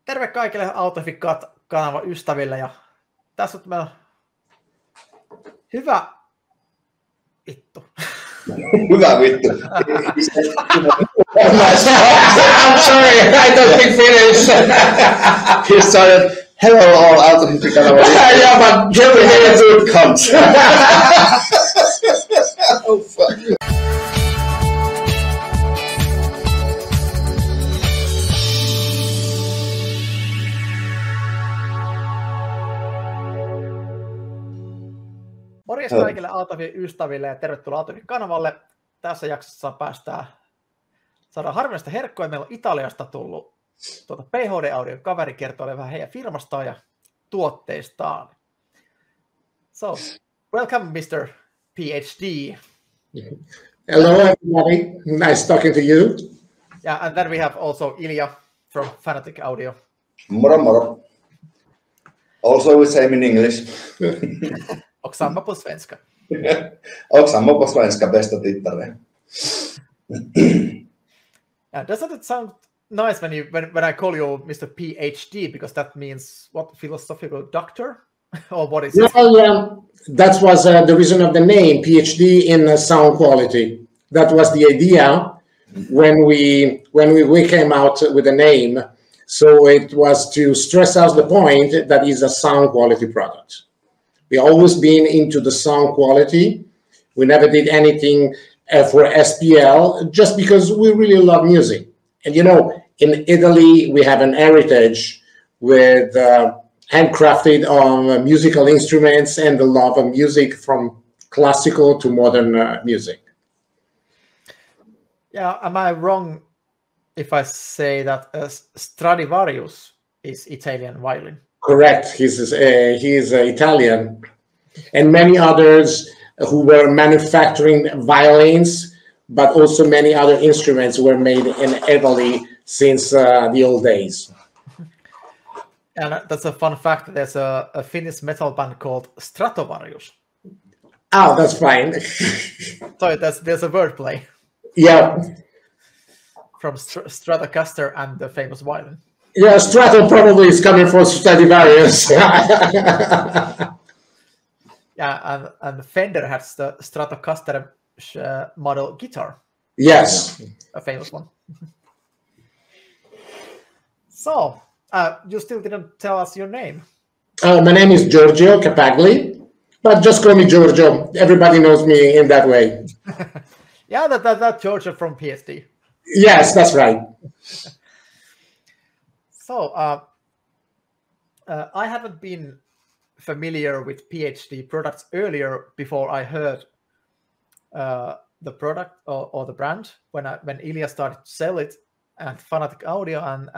Terve kaikille Autofic-kanavan ystäville ja tässä on meillä hyvä vittu. Hyvä vittu. I'm sorry, I don't think finish. He started, hello all Autofic-kanavan. Yeah, but Jerry Hey, good cunt. Oh fuck. Morjes kaikille Autofic-ystäville ja tervetuloa Autofic-kanavalle. Tässä jaksossa saadaan harvinaista herkkoa. Meillä on Italiasta tullut PHD Audion kaveri kertoo vähän heidän firmastaan ja tuotteistaan. So, welcome Mr. PhD. Hello everybody, nice talking to you. Yeah, and then we have also Ilja from Fanatic Audio. Moro moro. Also we say in English. Oksamma på svenska. Oksamma på svenska, bästa tittare. Yeah, doesn't it sound nice when I call you Mr. PhD, because that means what, philosophical doctor? Or what is it? Well, that was the reason of the name, PhD in sound quality. That was the idea when we came out with the name. So it was to stress out the point that it's a sound quality product. We always been into the sound quality. We never did anything for SPL just because we really love music. And you know, in Italy, we have an heritage with handcrafted musical instruments and the love of music from classical to modern music. Yeah, am I wrong if I say that Stradivarius is Italian violin? Correct. He's Italian, and many others who were manufacturing violins, but also many other instruments were made in Italy since the old days. And that's a fun fact. There's a Finnish metal band called Stratovarius. Oh, that's fine. So there's a wordplay. Yeah. From Stratocaster and the famous violin. Yeah, Strato probably is coming from Stradivarius. Yeah, and Fender has the Stratocaster model guitar. Yes. A famous one. So, you still didn't tell us your name. My name is Giorgio Cappagli, but just call me Giorgio. Everybody knows me in that way. Yeah, that's Giorgio from PhD. Yes, that's right. So, I haven't been familiar with PhD products earlier before I heard the product or the brand when Ilja started to sell it at Fanatic Audio, and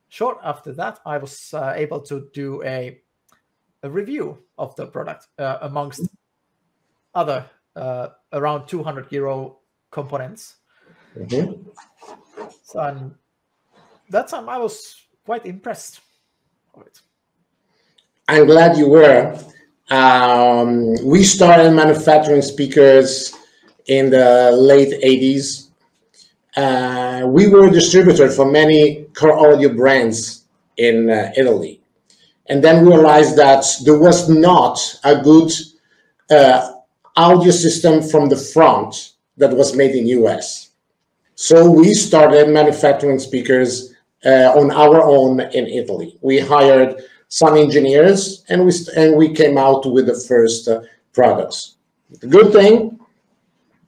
short after that, I was able to do a review of the product amongst other around 200 euro components. Mm-hmm. So, and that time I was quite impressed with it. I'm glad you were. We started manufacturing speakers in the late 80s. We were a distributor for many car audio brands in Italy. And then we realized that there was not a good audio system from the front that was made in US. So we started manufacturing speakers on our own in Italy. We hired some engineers and we came out with the first products. The good thing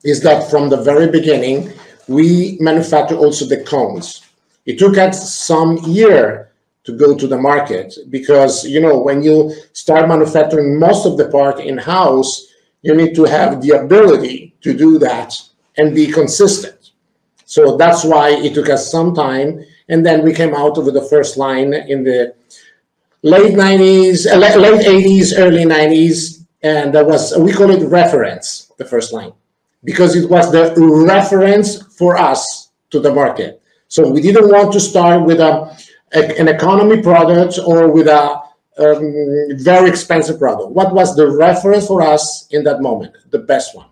is that from the very beginning, we manufactured also the cones. It took us some year to go to the market because, you know, when you start manufacturing most of the part in-house, you need to have the ability to do that and be consistent. So that's why it took us some time. And then we came out with the first line in the late 80s, early 90s. And that was, we call it reference, the first line, because it was the reference for us to the market. So we didn't want to start with an economy product or with a very expensive product. What was the reference for us in that moment? The best one.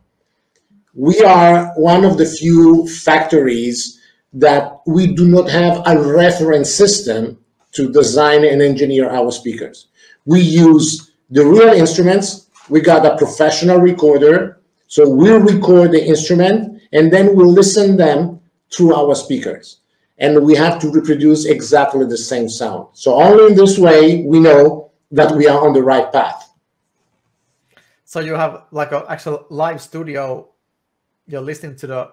We are one of the few factories that we do not have a reference system to design and engineer our speakers. We use the real instruments. We got a professional recorder, so we'll record the instrument and then we'll listen them through our speakers. And we have to reproduce exactly the same sound. So only in this way we know that we are on the right path. So you have like an actual live studio. You're listening to the...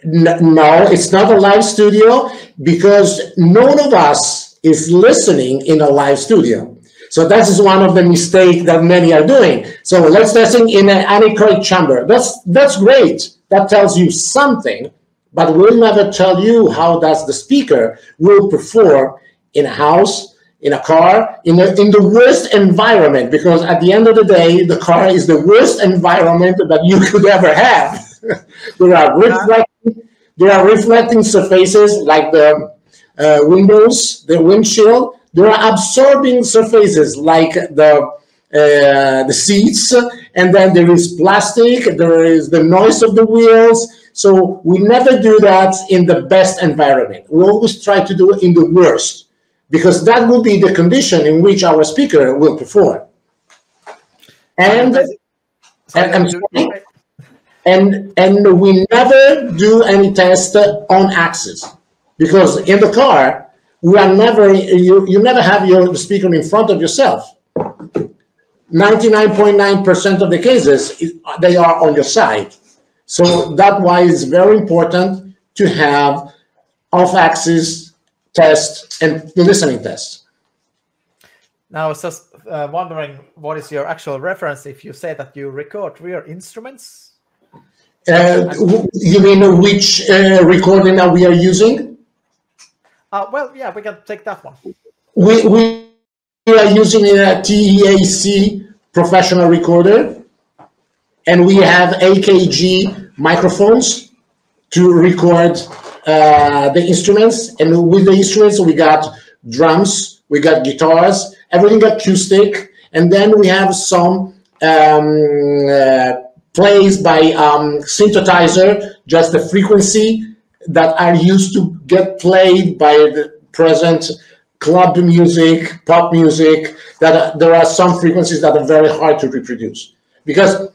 No, it's not a live studio because none of us is listening in a live studio. So that is one of the mistakes that many are doing. So let's listen in an anechoic chamber. That's great. That tells you something, but we'll never tell you how does the speaker will perform in a house, in a car, in the worst environment, because at the end of the day, the car is the worst environment that you could ever have. There are reflecting surfaces like the windows, the windshield. There are absorbing surfaces like the seats, and then there is plastic, there is the noise of the wheels. So we never do that in the best environment. We always try to do it in the worst, because that will be the condition in which our speaker will perform. And we never do any test on axis, because in the car, we are never, you never have the speaker in front of yourself. 99.9% of the cases, they are on your side. So that's why it's very important to have off-axis tests and listening tests. Now, I was just wondering, what is your actual reference if you say that you record real instruments? You mean which recording are we are using? Well, yeah, we can take that one. We are using a TEAC professional recorder, and we have AKG microphones to record the instruments. And with the instruments, we got drums, we got guitars, everything acoustic, and then we have some plays by synthesizer, just the frequency that are used to get played by the present club music, pop music, that there are some frequencies that are very hard to reproduce. Because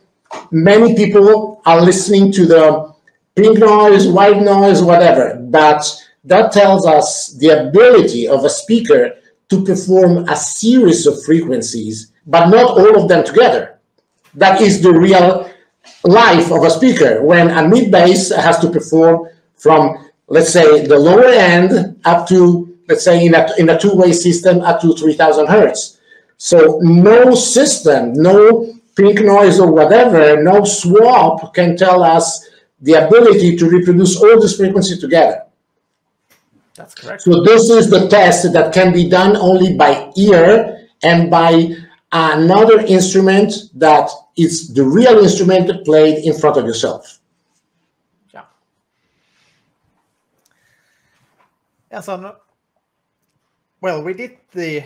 many people are listening to the pink noise, white noise, whatever, but that tells us the ability of a speaker to perform a series of frequencies, but not all of them together. That is the real life of a speaker, when a mid bass has to perform from, let's say, the lower end up to, let's say, in a two-way system up to 3000 hertz. So no system, no pink noise or whatever, no swap can tell us the ability to reproduce all these frequencies together. That's correct. So this is the test that can be done only by ear and by another instrument that is the real instrument played in front of yourself. Yeah, so, well, we did the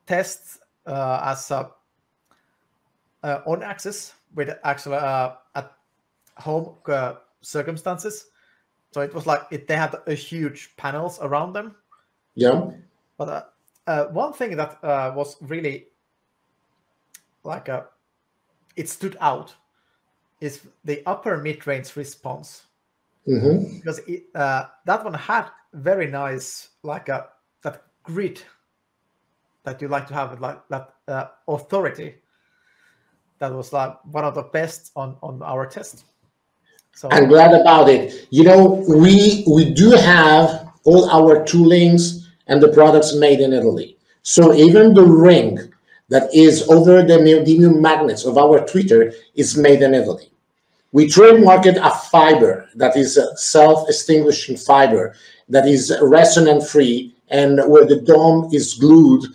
tests as on axis with actually at home circumstances. So it was like they had a huge panels around them. Yeah. But one thing that was really like it stood out is the upper mid-range response. Mm-hmm. Because that one had very nice, like that grit that you like to have, like that authority. That was like one of the best on our test. So I'm glad about it. You know, we do have all our toolings and the products made in Italy. So even the ring that is over the neodymium magnets of our tweeter is made in Italy. We trademarked a fiber that is a self-extinguishing fiber that is resonant-free and where the dome is glued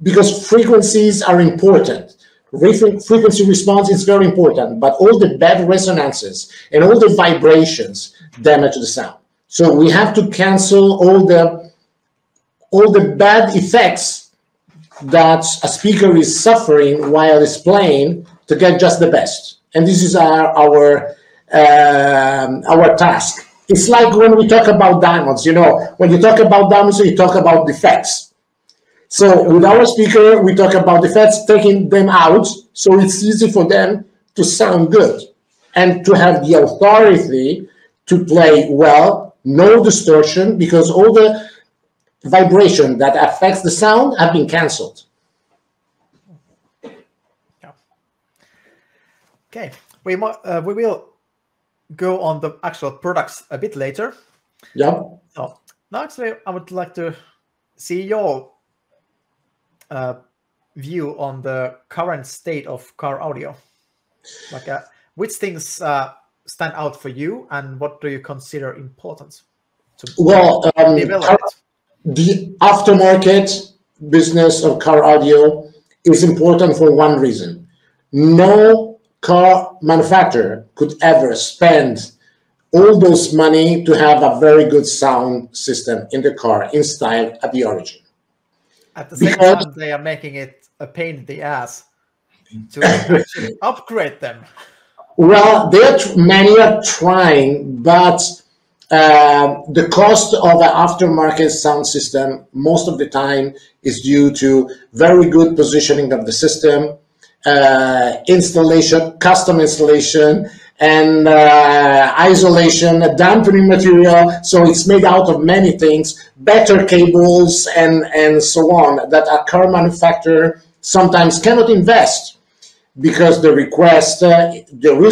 because frequencies are important. Frequency response is very important, but all the bad resonances and all the vibrations damage the sound. So we have to cancel all the bad effects that a speaker is suffering while it's playing to get just the best. And this is our task It's like when we talk about diamonds, you know, when you talk about diamonds, you talk about defects. So with our speaker, we talk about defects, taking them out, so it's easy for them to sound good and to have the authority to play well, no distortion, because all the vibration that affects the sound have been cancelled. Yeah. Okay, we will go on the actual products a bit later. Yeah. So now, actually, I would like to see your view on the current state of car audio. Like, which things stand out for you, and what do you consider important to develop it? The aftermarket business of car audio is important for one reason. No car manufacturer could ever spend all those money to have a very good sound system in the car installed at the origin. At the same time, they are making it a pain in the ass to actually upgrade them. Well, many are trying, but the cost of an aftermarket sound system most of the time is due to very good positioning of the system, installation, custom installation, and isolation, dampening material. So it's made out of many things, better cables, and so on, that a car manufacturer sometimes cannot invest, because there is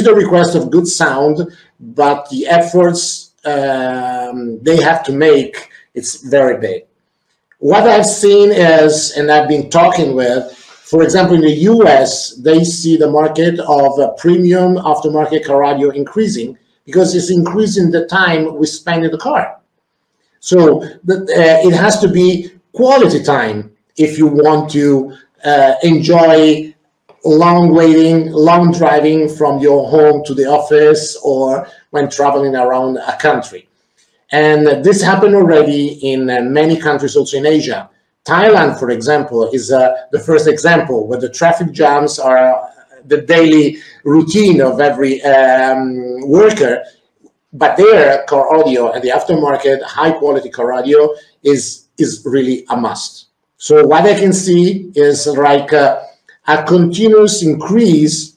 the request of good sound, but the efforts they have to make, it's very big. What I've seen is, and I've been talking with, for example, in the US, they see the market of premium aftermarket car audio increasing, because it's increasing the time we spend in the car. So it has to be quality time if you want to enjoy long waiting, long driving from your home to the office, or when traveling around a country. And this happened already in many countries, also in Asia. Thailand, for example, is the first example, where the traffic jams are the daily routine of every worker. But there, car audio and the aftermarket high quality car audio is really a must. So what I can see is like a continuous increase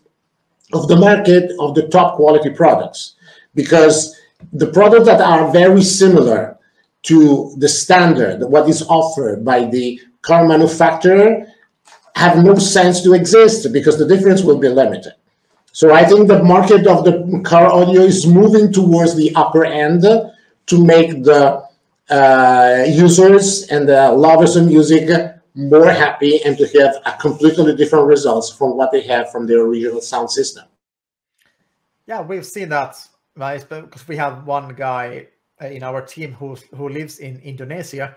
of the market of the top quality products, because the products that are very similar to the standard, what is offered by the car manufacturer, have no sense to exist, because the difference will be limited. So I think the market of the car audio is moving towards the upper end to make the users and the lovers of music more happy, and to have a completely different results from what they have from their original sound system. Yeah, we've seen that, because we have one guy in our team who lives in Indonesia,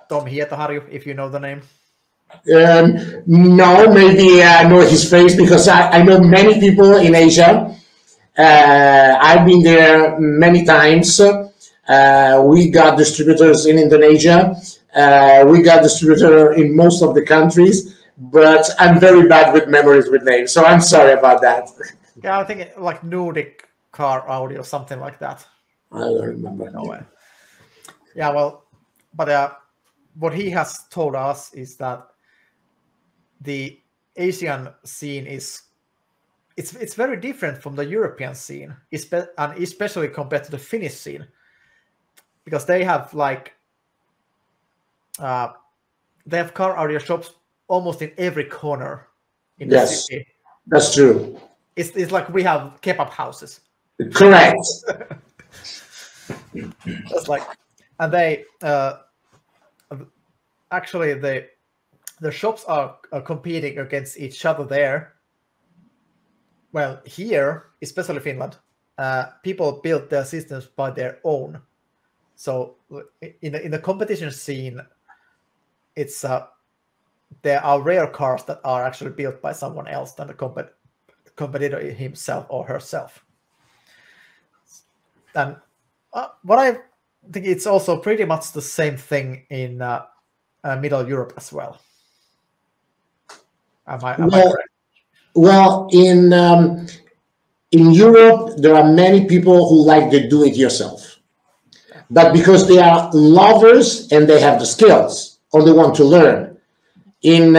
Tom Hietaharju, if you know the name. No, maybe I know his face, because I know many people in Asia. I've been there many times. We got distributors in Indonesia. We got distributor in most of the countries, but I'm very bad with memories with names, so I'm sorry about that. Yeah, I think like Nordic car audio, something like that. I don't remember. No way. Yeah, well, but what he has told us is that the Asian scene it's very different from the European scene, and especially compared to the Finnish scene, because they have like they have car audio shops almost in every corner in the city. That's true. It's like we have kebab houses. Correct. That's like, and they actually the shops are competing against each other there. Well, here, especially Finland, people build their systems by their own. So in the competition scene, it's there are rare cars that are actually built by someone else than the competitor himself or herself. And what I think, it's also pretty much the same thing in Middle Europe as well. Am I correct? Well, in in Europe, there are many people who like to do it yourself. But because they are lovers and they have the skills or they want to learn. In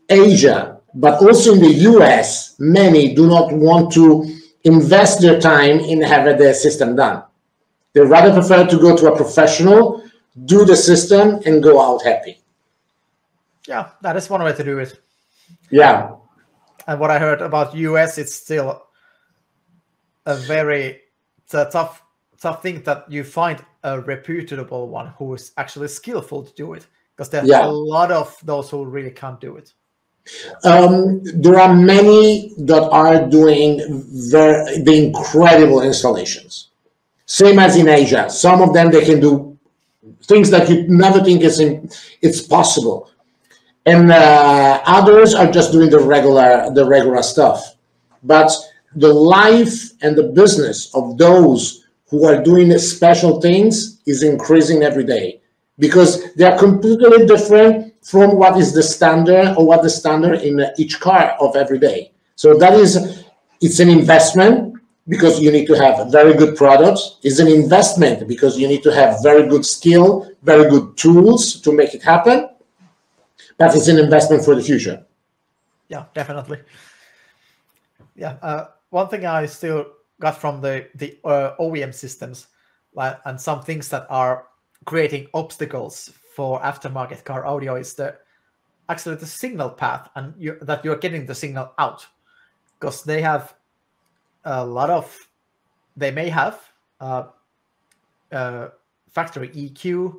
Asia, but also in the US, many do not want to invest their time in having the system done. They rather prefer to go to a professional, do the system, and go out happy. Yeah, that is one way to do it. Yeah. And what I heard about US, it's still a very tough thing that you find a reputable one who is actually skillful to do it, because there's a lot of those who really can't do it. There are many that are doing the incredible installations. Same as in Asia. Some of them, they can do things that you never think it's possible. And others are just doing the regular stuff. But the life and the business of those who are doing special things is increasing every day, because they are completely different from what is the standard or what the standard in each car of every day. So it's an investment because you need to have very good products. It's an investment because you need to have very good skill, very good tools to make it happen. But it's an investment for the future. Yeah, definitely. Yeah, one thing I still got from the OEM systems, and some things that are creating obstacles for aftermarket car audio, is actually the signal path, and that you're getting the signal out, because they have a lot of, they may have factory EQ,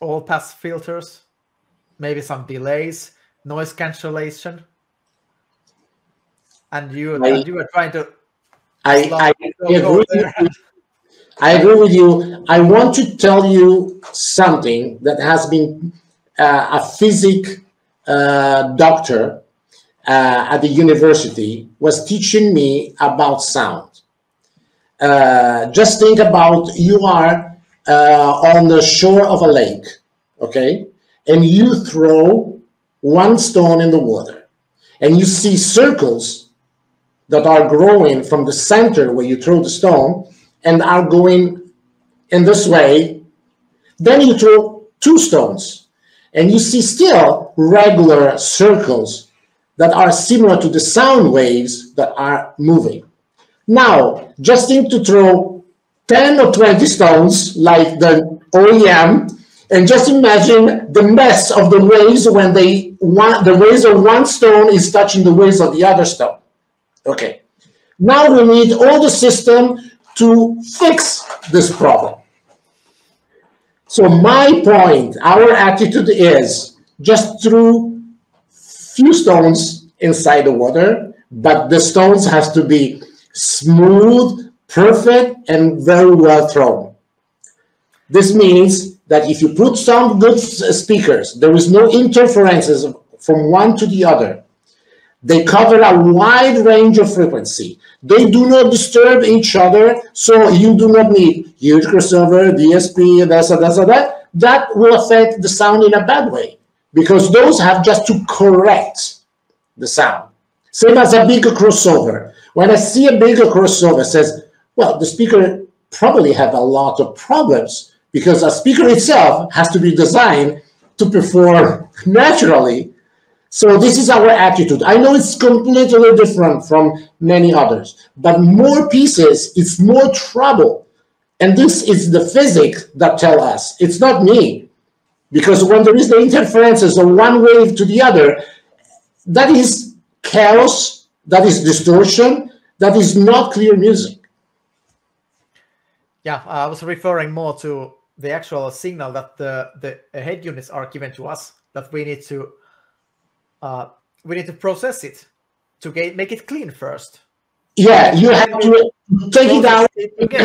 all pass filters, maybe some delays, noise cancellation, and you are trying to. I agree with you. I want to tell you something that has been a physics doctor at the university was teaching me about sound. Just think about, you are on the shore of a lake, okay? And you throw one stone in the water, and you see circles that are growing from the center where you throw the stone and are going in this way. Then you throw two stones, and you see still regular circles that are similar to the sound waves that are moving. Now, just think to throw 10 or 20 stones like the OEM, and just imagine the mess of the waves when the waves of one stone is touching the waves of the other stone. Okay, now we need all the system to fix this problem. So my point, our attitude is just throw few stones inside the water, but the stones has to be smooth, perfect, and very well thrown. This means that if you put some good speakers, there is no interferences from one to the other. They cover a wide range of frequency. They do not disturb each other, so you do not need huge crossover, DSP, that will affect the sound in a bad way, because those have just to correct the sound. Same as a bigger crossover. When I see a bigger crossover, it says, well, the speaker probably have a lot of problems, because a speaker itself has to be designed to perform naturally. So this is our attitude. I know it's completely different from many others, but more pieces, it's more trouble. And this is the physics that tell us. It's not me. Because when there is the interferences of one wave to the other, that is chaos, that is distortion, that is not clear music. Yeah, I was referring more to the actual signal that the head units are given to us, that we need to process it to make it clean first. Yeah, you have to take it out,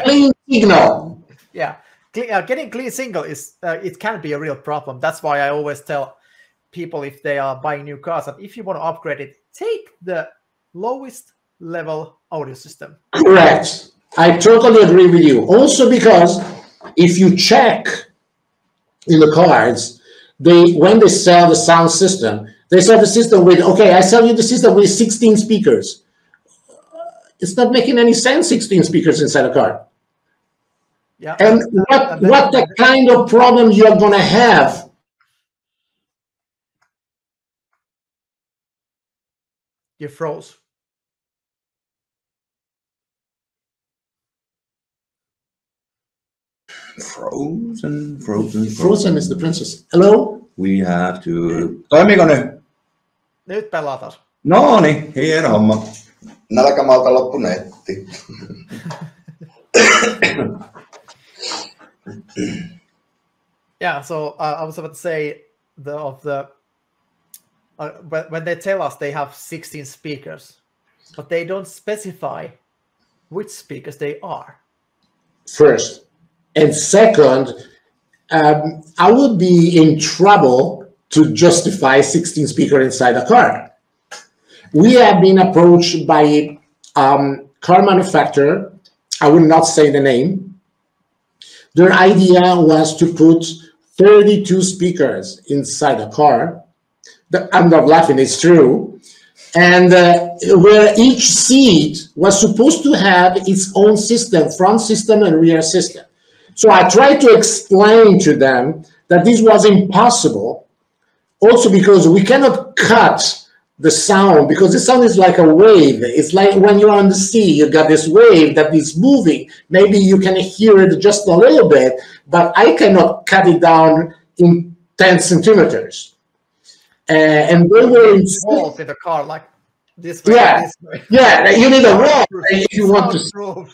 clean signal. Yeah, getting clean signal is it can be a real problem. That's why I always tell people, if they are buying new cars, that if you want to upgrade it, take the lowest level audio system. Correct. I totally agree with you. Also because if you check in the cards, when they sell the sound system, They sell the system with, okay, I sell you the system with 16 speakers. It's not making any sense, 16 speakers inside a car. Yeah. And what the kind of problem you're going to have? You froze. Frozen is the princess. Hello? We have to... Toimiiko nyt? Nyt pelataan. No niin, hieno homma. Nälkämaalta loppu netti. Yeah, so I was about to say when they tell us they have 16 speakers, but they don't specify which speakers they are. First. And second, I would be in trouble to justify 16 speaker inside a car. We have been approached by car manufacturer. I will not say the name. Their idea was to put 32 speakers inside a car. I'm not laughing, it's true. And where each seat was supposed to have its own system, front system and rear system. So I tried to explain to them that this was impossible, also because we cannot cut the sound, because the sound is like a wave. It's like when you're on the sea, you got this wave that is moving. Maybe you can hear it just a little bit, but I cannot cut it down in 10 centimeters. And they were in the car like this way. Yeah, this way. Yeah, you need a wall if you want to.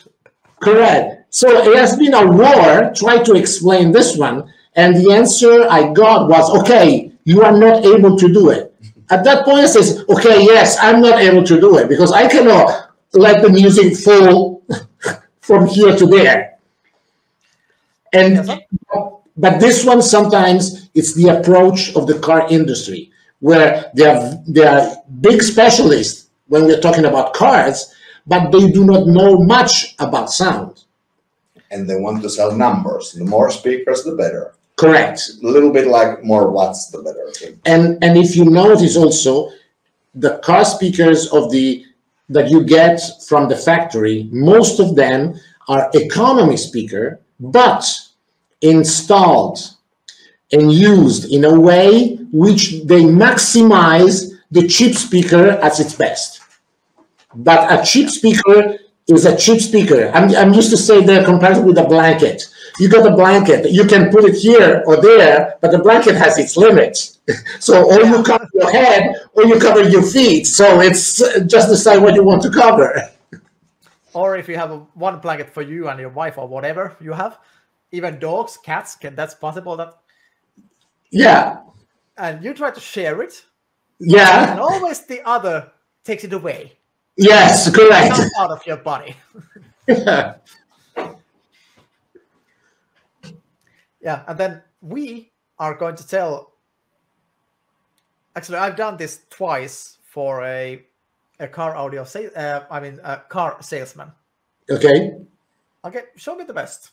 Correct. So it has been a war, try to explain this one, and the answer I got was, okay, you are not able to do it. At that point, I says, okay, yes, I'm not able to do it because I cannot let the music fall from here to there. And but this one, sometimes it's the approach of the car industry, where they are big specialists when we're talking about cars, but they do not know much about sound. And they want to sell numbers. The more speakers, the better. Correct. A little bit like more watts, the better. And if you notice also, the car speakers that you get from the factory, most of them are economy speaker, but installed and used in a way which they maximize the cheap speaker at its best. But a cheap speaker is a cheap speaker. I'm used to say they're compared with a blanket. You got a blanket, you can put it here or there, but the blanket has its limits. So or you cover your head or you cover your feet. So it's just decide what you want to cover. Or if you have one blanket for you and your wife or whatever you have, even dogs, cats, that's possible that. Yeah. And you try to share it. Yeah. And always the other takes it away. Yes, correct. It's not out of your body. Yeah. Yeah, and then we are going to tell. Actually, I've done this twice for a car audio. A car salesman. Okay. Okay, show me the best.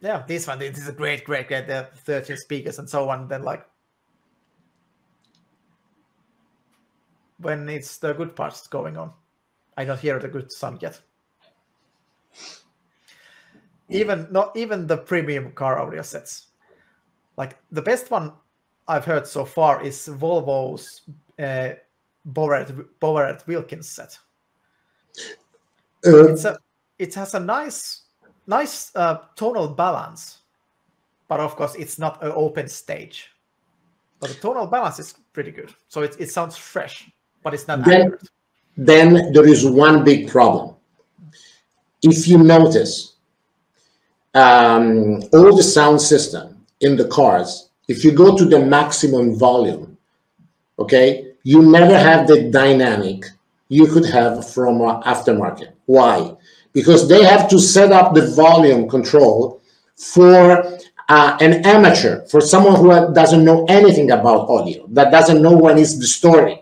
Yeah, this one. This is a great. The 13 speakers and so on. Then like when it's the good parts going on, I don't hear the good sound yet. Not even the premium car audio sets. Like the best one I've heard so far is Volvo's Bowered Wilkins set. It has a nice tonal balance, but of course it's not an open stage. But the tonal balance is pretty good, so it sounds fresh, but it's not accurate. Then there is one big problem. If you notice, all the sound system in the cars, if you go to the maximum volume, okay, you never have the dynamic you could have from aftermarket. Why? Because they have to set up the volume control for an amateur, for someone who doesn't know anything about audio, that doesn't know when it's distorting.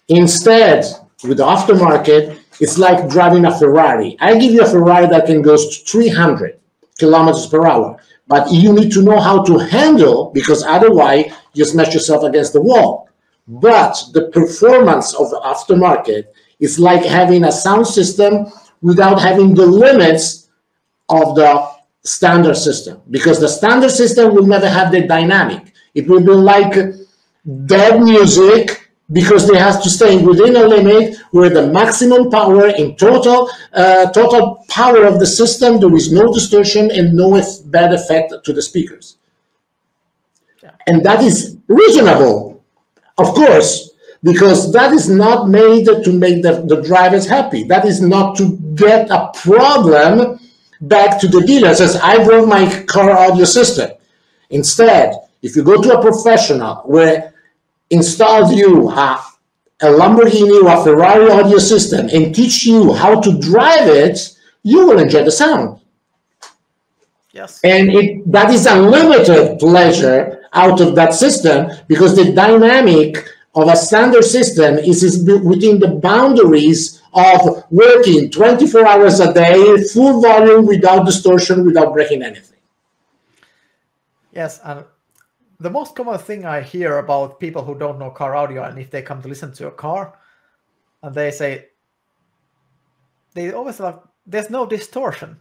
Instead, with the aftermarket, it's like driving a Ferrari. I give you a Ferrari that can go to 300 kilometers per hour, but you need to know how to handle, because otherwise you smash yourself against the wall. but the performance of the aftermarket is like having a sound system without having the limits of the standard system, because the standard system will never have the dynamic. It will be like dead music, because they have to stay within a limit where the maximum power in total power of the system, there is no distortion and no bad effect to the speakers. Yeah. And that is reasonable, of course, because that is not made to make the drivers happy. That is not to get a problem back to the dealer. Says, I broke my car audio system. Instead, if you go to a professional where installed you a Lamborghini or a Ferrari audio system and teach you how to drive it, you will enjoy the sound. Yes. And that is unlimited pleasure out of that system, because the dynamic of a standard system is within the boundaries of working 24 hours a day, full volume, without distortion, without breaking anything. Yes, and the most common thing I hear about people who don't know car audio, and if they come to listen to a car, and they say, they always like, there's no distortion.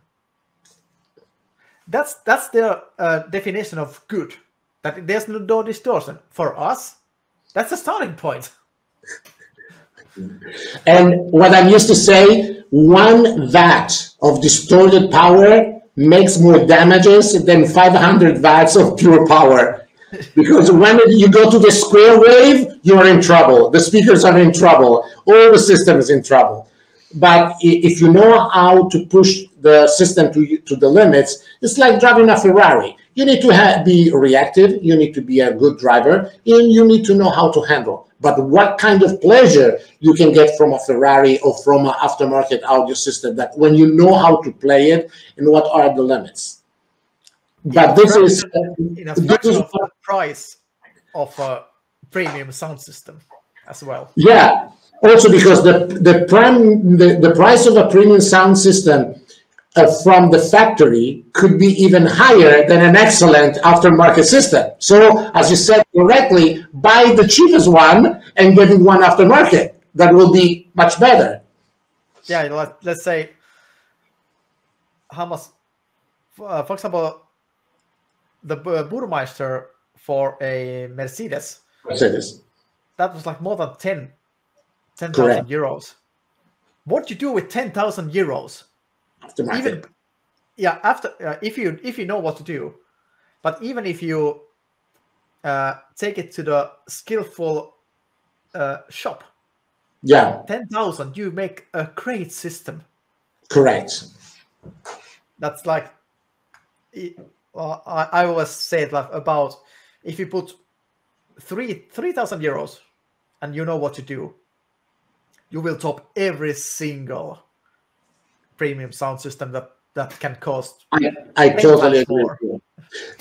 That's their definition of good, that there's no distortion. For us, that's a starting point. And what I'm used to say, 1 watt of distorted power makes more damages than 500 watts of pure power. Because when you go to the square wave, you're in trouble. The speakers are in trouble. All the system is in trouble. But if you know how to push the system to the limits, it's like driving a Ferrari. You need to be reactive. You need to be a good driver. And you need to know how to handle. But what kind of pleasure you can get from a Ferrari or from an aftermarket audio system, that when you know how to play it and what are the limits. But this is in a fraction of the price of a premium sound system as well. Yeah, also because the price of a premium sound system from the factory could be even higher than an excellent aftermarket system. So, as you said correctly, buy the cheapest one and get one aftermarket. That will be much better. Yeah, let's say how much, for example, the Burmeister for a Mercedes, that was like more than 10,000 euros. What do you do with 10,000 euros? Even, yeah, after if you know what to do, but even if you take it to the skillful shop, yeah, 10,000, you make a great system. Correct. That's like, I always say it like about, if you put 3,000 euros and you know what to do, you will top every single premium sound system that can cost. I totally agree.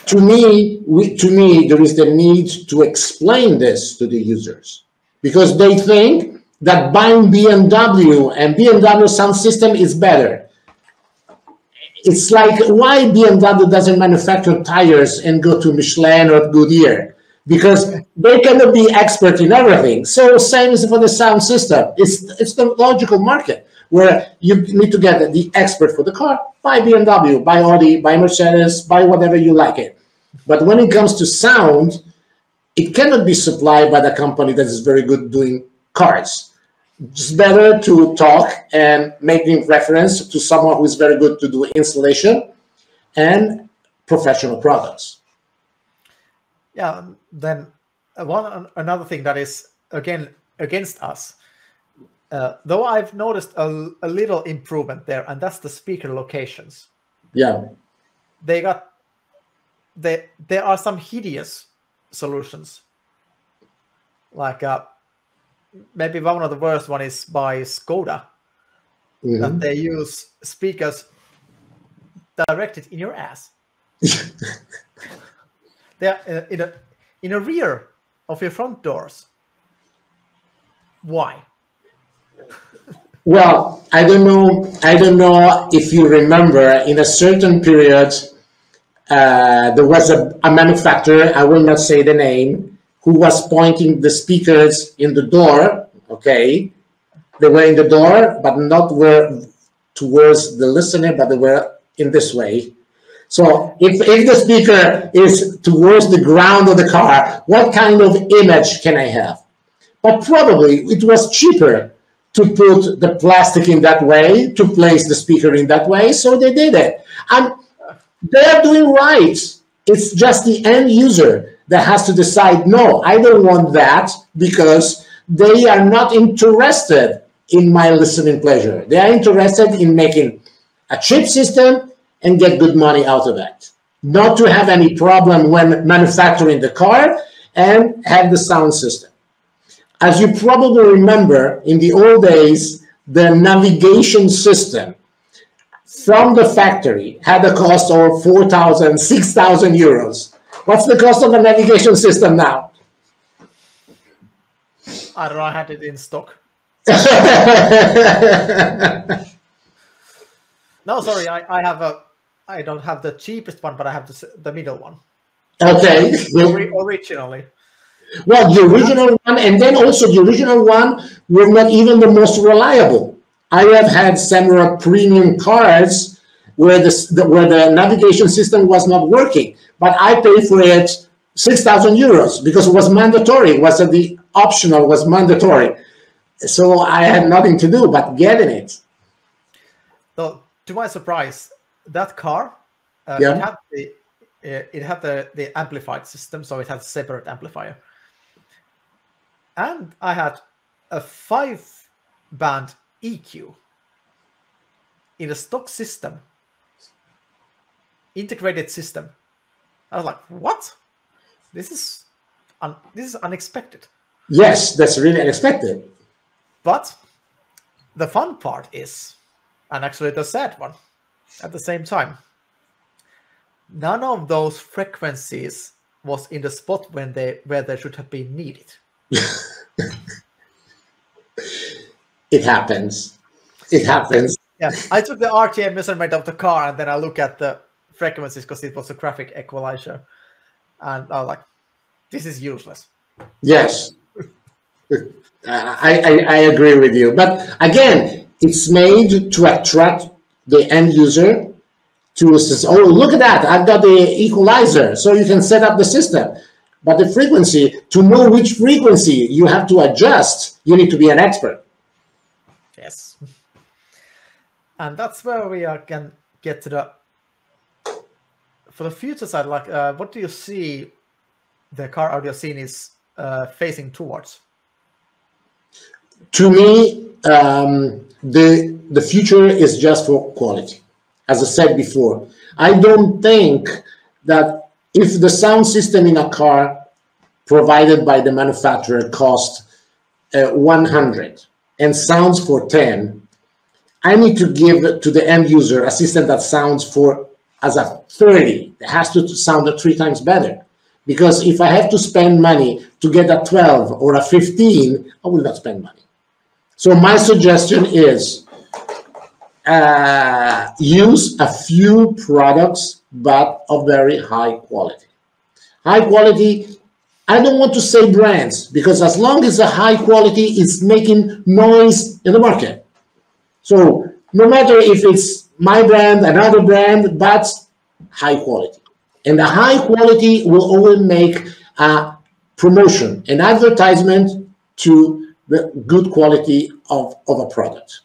To me, there is the need to explain this to the users, because they think that buying BMW and BMW sound system is better. It's like, why BMW doesn't manufacture tires and go to Michelin or Goodyear? Because they cannot be expert in everything. So same as for the sound system. It's the logical market where you need to get the expert for the car. Buy BMW, buy Audi, buy Mercedes, buy whatever you like it. But when it comes to sound, it cannot be supplied by the company that is very good doing cars. It's better to talk and making reference to someone who is very good to do installation and professional products. Yeah, then another thing that is again against us, though I've noticed a little improvement there, and that's the speaker locations. Yeah, there are some hideous solutions, like maybe one of the worst one is by Skoda, that they use speakers directed in your ass. They're in a rear of your front doors. Why? Well, I don't know if you remember, in a certain period, there was a manufacturer, I will not say the name, who was pointing the speakers in the door. Okay, they were in the door, but not towards the listener, but they were in this way. So if the speaker is towards the ground of the car, what kind of image can I have? But probably it was cheaper to put the plastic in that way, to place the speaker in that way, so they did it. And they're doing right. It's just the end user that has to decide, no, I don't want that, because they are not interested in my listening pleasure. They are interested in making a cheap system and get good money out of it. Not to have any problem when manufacturing the car and have the sound system. As you probably remember, in the old days, the navigation system from the factory had a cost of 4,000, 6,000 euros. What's the cost of a navigation system now? I don't know, I had it in stock. No, sorry, I don't have the cheapest one, but I have the middle one. Okay. Originally. Well, the original one, and then also the original one were not even the most reliable. I have had Samurai premium cars where the navigation system was not working, but I paid for it 6,000 euros because it was mandatory. It wasn't the optional, was mandatory. So I had nothing to do but getting it. So, to my surprise, that car, yeah. it had the amplified system, so it had a separate amplifier. And I had a 5-band EQ in a stock system, integrated system. I was like, what? This is unexpected. Yes, that's really unexpected. But the fun part is, and actually the sad one at the same time, none of those frequencies was in the spot where they should have been needed. It happens. It happens. Yeah, I took the RTM measurement of the car and then I look at the frequencies because it was a graphic equalizer, and I was like, this is useless. Yes, I agree with you. But again, it's made to attract the end user to say, oh, look at that, I've got the equalizer, so you can set up the system. But the frequency, to know which frequency you have to adjust, you need to be an expert. Yes. And that's where we can get to the, for the future side, like what do you see the car audio scene is facing towards? To me, the future is just for quality. As I said before, I don't think that if the sound system in a car provided by the manufacturer costs 100 and sounds for 10, I need to give to the end user a system that sounds for as a 30. It has to sound 3 times better. Because if I have to spend money to get a 12 or a 15, I will not spend money. So my suggestion is use a few products, but of very high quality. High quality, I don't want to say brands, because as long as the high quality is making noise in the market. So no matter if it's my brand, another brand, but high quality. And the high quality will always make a promotion, an advertisement to the good quality of a product.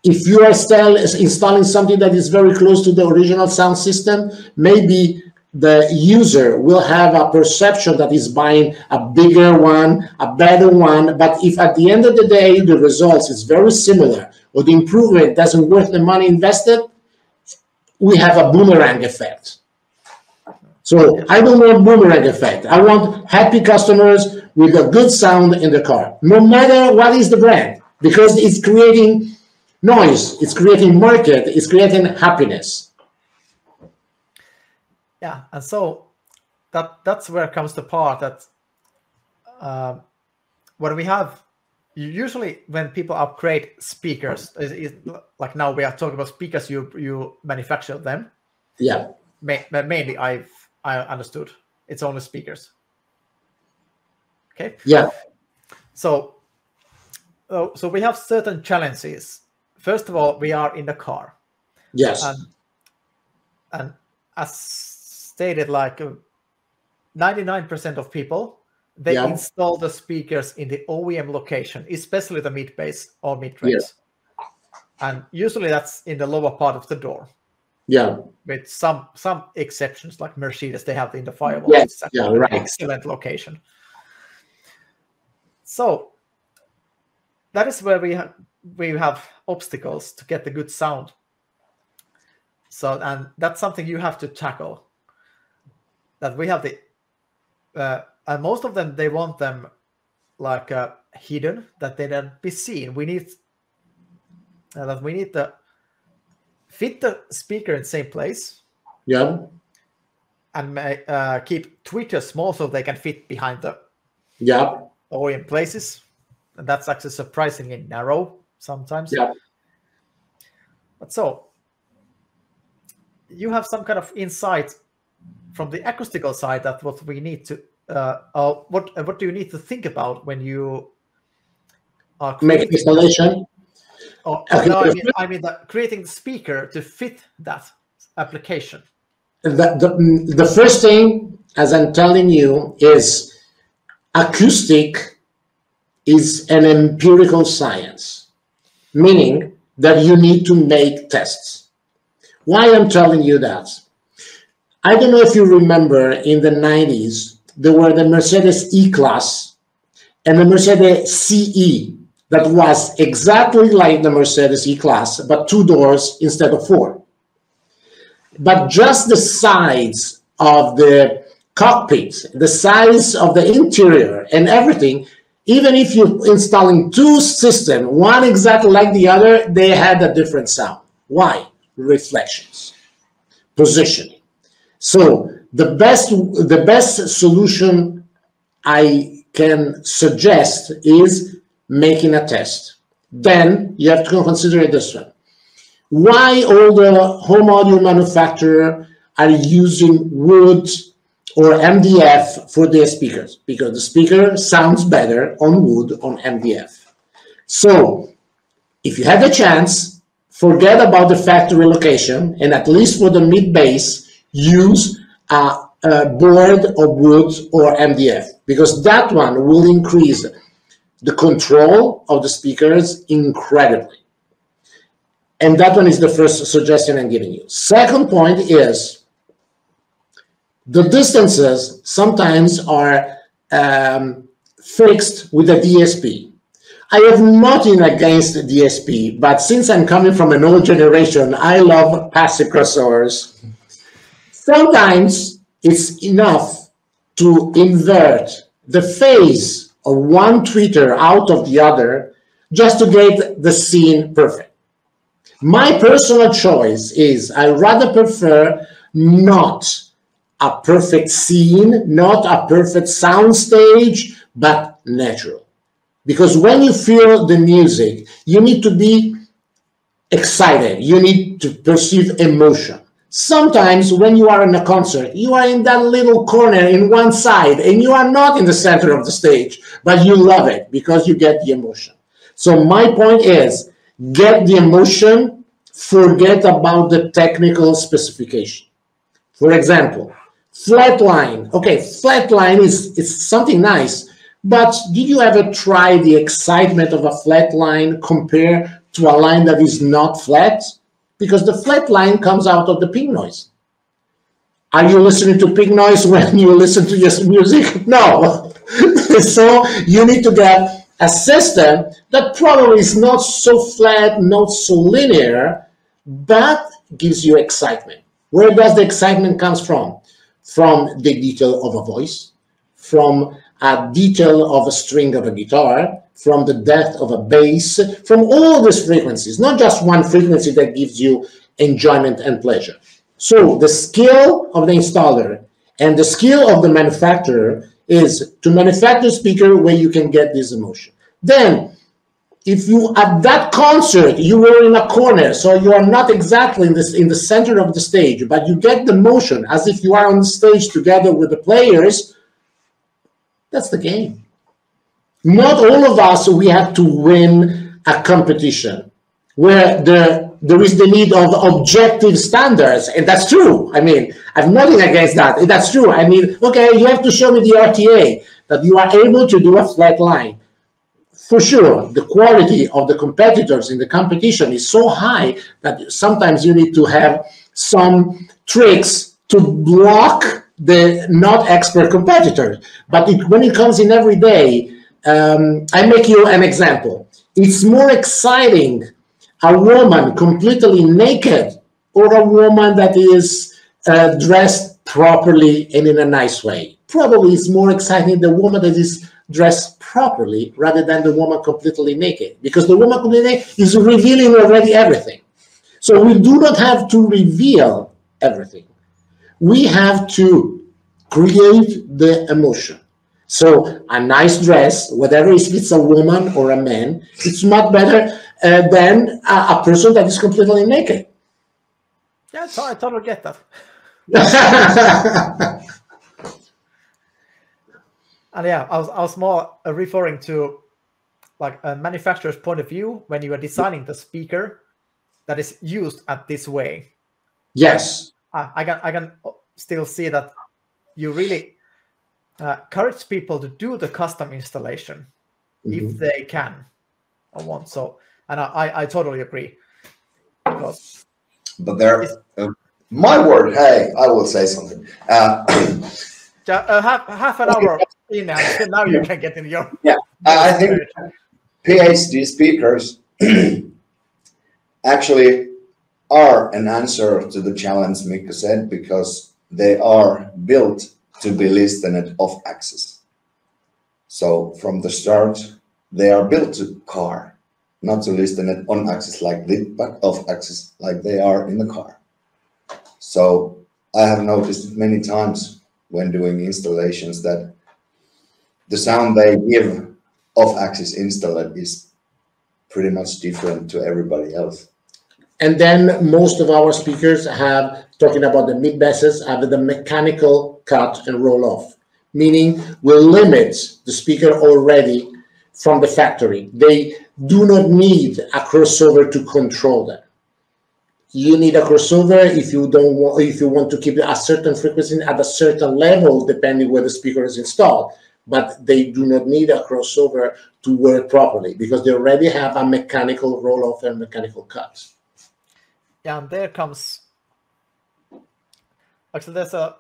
If you are installing something that is very close to the original sound system, maybe the user will have a perception that is buying a bigger one, a better one. But if at the end of the day, the results is very similar, or the improvement doesn't worth the money invested, we have a boomerang effect. So I don't want boomerang effect. I want happy customers with a good sound in the car, no matter what is the brand, because it's creating noise, it's creating market, it's creating happiness. Yeah, and so that's where comes the part that when we have, usually when people upgrade speakers, like now we are talking about speakers, you manufacture them. Yeah. Mainly I understood it's only speakers. Okay. Yeah. So we have certain challenges. First of all, we are in the car. Yes. And as stated, like 99% of people, they install the speakers in the OEM location, especially the mid bass or mid range. And usually that's in the lower part of the door. Yeah. With some exceptions, like Mercedes, they have it in the firewall. Yes. It's Yeah, right. Excellent location. So that is where we have obstacles to get the good sound. So, and that's something you have to tackle. That we have and most of them, they want them like hidden, that they don't be seen. We need to fit the speaker in the same place. Yeah. And keep tweeters small so they can fit behind the OEM places. And that's actually surprisingly narrow sometimes. Yeah. But so you have some kind of insight from the acoustical side that what we need to what do you need to think about when you are make installation? Okay. No, I mean creating the speaker to fit that application. The first thing, as I'm telling you, is acoustic is an empirical science, meaning that you need to make tests. Why I'm telling you that? I don't know if you remember in the 90s, there were the Mercedes E-Class and the Mercedes CE that was exactly like the Mercedes E-Class, but 2 doors instead of 4. But just the size of the cockpit, the size of the interior and everything, even if you're installing 2 systems, one exactly like the other, they had a different sound. Why? Reflections, positioning. So the best solution I can suggest is making a test. Then you have to consider it this way. Why all the home audio manufacturers are using wood or MDF for their speakers? Because the speaker sounds better on wood, on MDF. So if you have a chance, forget about the factory location, and at least for the mid bass, use a board of wood or MDF, because that one will increase the control of the speakers incredibly. And that one is the first suggestion I'm giving you. Second point is the distances sometimes are fixed with a DSP. I have nothing against the DSP, but since I'm coming from an old generation, I love passive crossovers. Sometimes it's enough to invert the phase of one tweeter out of the other just to get the scene perfect. My personal choice is I rather prefer not a perfect scene, not a perfect sound stage, but natural. Because when you feel the music, you need to be excited. You need to perceive emotion. Sometimes when you are in a concert, you are in that little corner in one side and you are not in the center of the stage, but you love it because you get the emotion. So my point is, get the emotion, forget about the technical specification. For example, flatline. Okay, flatline is something nice, but did you ever try the excitement of a flat line compared to a line that is not flat? Because the flat line comes out of the pink noise. Are you listening to pink noise when you listen to your music? No. So you need to get a system that probably is not so flat, not so linear, but gives you excitement. Where does the excitement come from? From the detail of a voice, from a detail of a string of a guitar, from the depth of a bass, from all these frequencies, not just one frequency that gives you enjoyment and pleasure. So the skill of the installer and the skill of the manufacturer is to manufacture a speaker where you can get this emotion. Then, if you, at that concert, you were in a corner, so you are not exactly in the center of the stage, but you get the motion as if you are on the stage together with the players, that's the game. not all of us, we have to win a competition where there is the need of objective standards, and that's true. I mean, I'm nothing against that. That's true. I mean, okay, you have to show me the RTA that you are able to do a flat line. For sure, the quality of the competitors in the competition is so high that sometimes you need to have some tricks to block the not expert competitors. But when it comes in every day, I make you an example. It's more exciting a woman completely naked or a woman that is dressed properly and in a nice way. Probably it's more exciting the woman that is dressed properly rather than the woman completely naked, because the woman completely naked is revealing already everything. So we do not have to reveal everything. We have to create the emotion. So a nice dress, whatever if it's a woman or a man, it's much better than a person that is completely naked. Yeah, so I totally get that. And yeah, I was more referring to like a manufacturer's point of view when you are designing the speaker that is used at this way. Yes. I can still see that you really encourage people to do the custom installation if they can or want. So, and I totally agree. Because but there, my word, hey, I will say something. Half an hour in, and now you can get in your. Yeah, I think PhD speakers actually are an answer to the challenge Mikko said, because they are built to be listened off axis. So from the start, they are built to car, not to listen it on axis like this, but off axis like they are in the car. So I have noticed many times when doing installations that the sound they give off axis installed is pretty much different to everybody else. And then most of our speakers have, talking about the mid basses, have the mechanical cut and roll off, meaning we'll limit the speaker already from the factory. They do not need a crossover to control them. You need a crossover if you don't want, if you want to keep a certain frequency at a certain level, depending where the speaker is installed. But they do not need a crossover to work properly because they already have a mechanical roll-off and mechanical cut. Yeah, and there comes. Actually, there's a.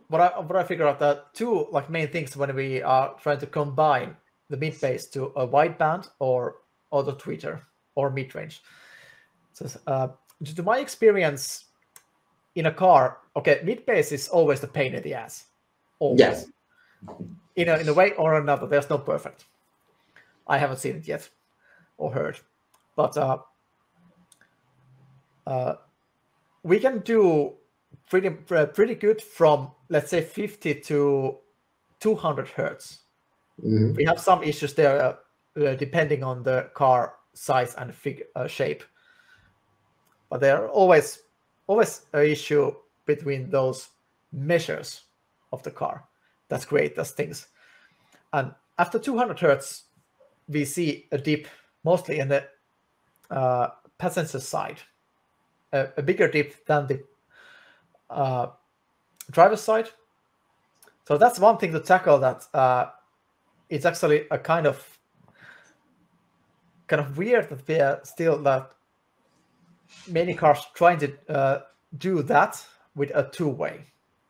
What I figure out that two like main things when we are trying to combine the mid bass to a wideband or auto tweeter or mid range. So, to my experience in a car, okay, mid bass is always the pain in the ass. Always. Yes. In a way or another, there's no perfect. I haven't seen it yet or heard, but we can do pretty good from, let's say, 50 to 200 hertz. We have some issues there depending on the car size and shape, but there are always an issue between those measures of the car that create those things. And after 200 hertz, we see a dip mostly in the passenger side, a bigger dip than the driver's side. So that's one thing to tackle. That it's actually a kind of weird that we are still that many cars trying to do that with a two-way,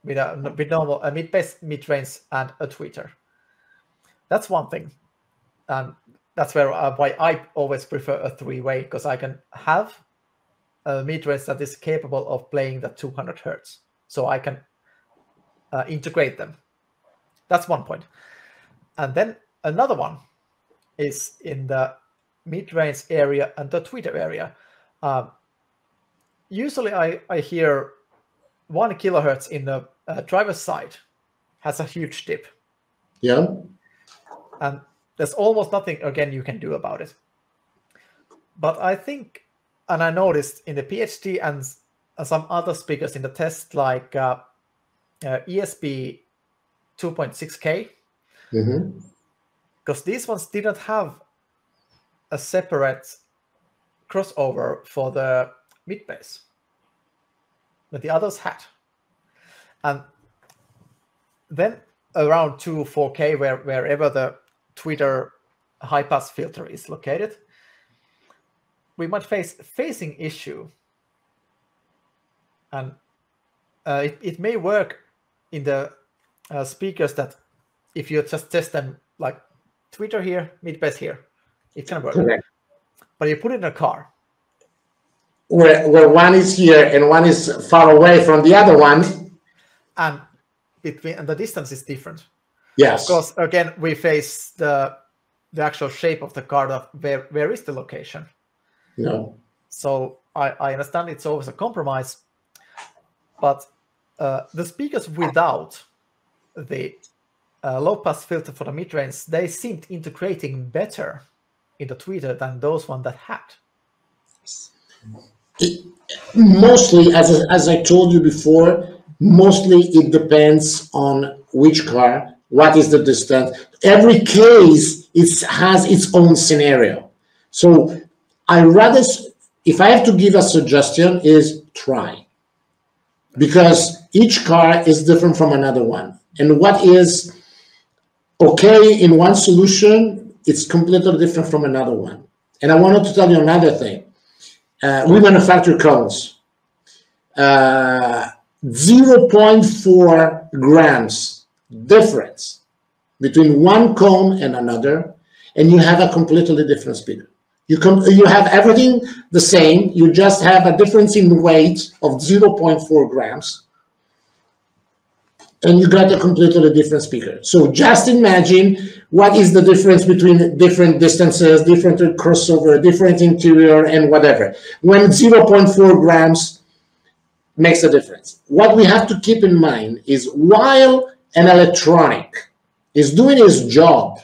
with normal a mid-bass, mid-range, and a tweeter. That's one thing, and that's why I always prefer a three-way, because I can have a mid-range that is capable of playing the 200 hertz, so I can integrate them. That's one point. And then another one is in the mid-range area and the tweeter area. Usually I hear 1 kilohertz in the driver's side has a huge dip. Yeah. And there's almost nothing, again, you can do about it. But I think, and I noticed in the PhD and some other speakers in the test, like ESP 2.6K, because these ones didn't have a separate crossover for the mid bass, but the others had. And then around 2.4K, wherever the Twitter high pass filter is located, we might face phasing issue. And it may work in the speakers that if you just test them like Twitter here, mid bass here, it can work. Correct. But you put it in a car, where one is here and one is far away from the other one, and the distance is different. Yes. Of course, again, we face the actual shape of the car. Of where is the location? No. So I understand it's always a compromise, but the speakers without the low pass filter for the mid range, they seemed integrating better in the tweeter than those one that had. Mostly, as I told you before, mostly it depends on which car, what is the distance. Every case has its own scenario. So I rather, if I have to give a suggestion, is try. Because each car is different from another one. And what is okay in one solution, it's completely different from another one. And I wanted to tell you another thing. We manufacture cones. 0.4 grams difference between one cone and another, and you have a completely different speaker. You have everything the same, you just have a difference in weight of 0.4 grams, and you got a completely different speaker. So just imagine what is the difference between different distances, different crossover, different interior, and whatever, when 0.4 grams makes a difference. What we have to keep in mind is while an electronic is doing its job,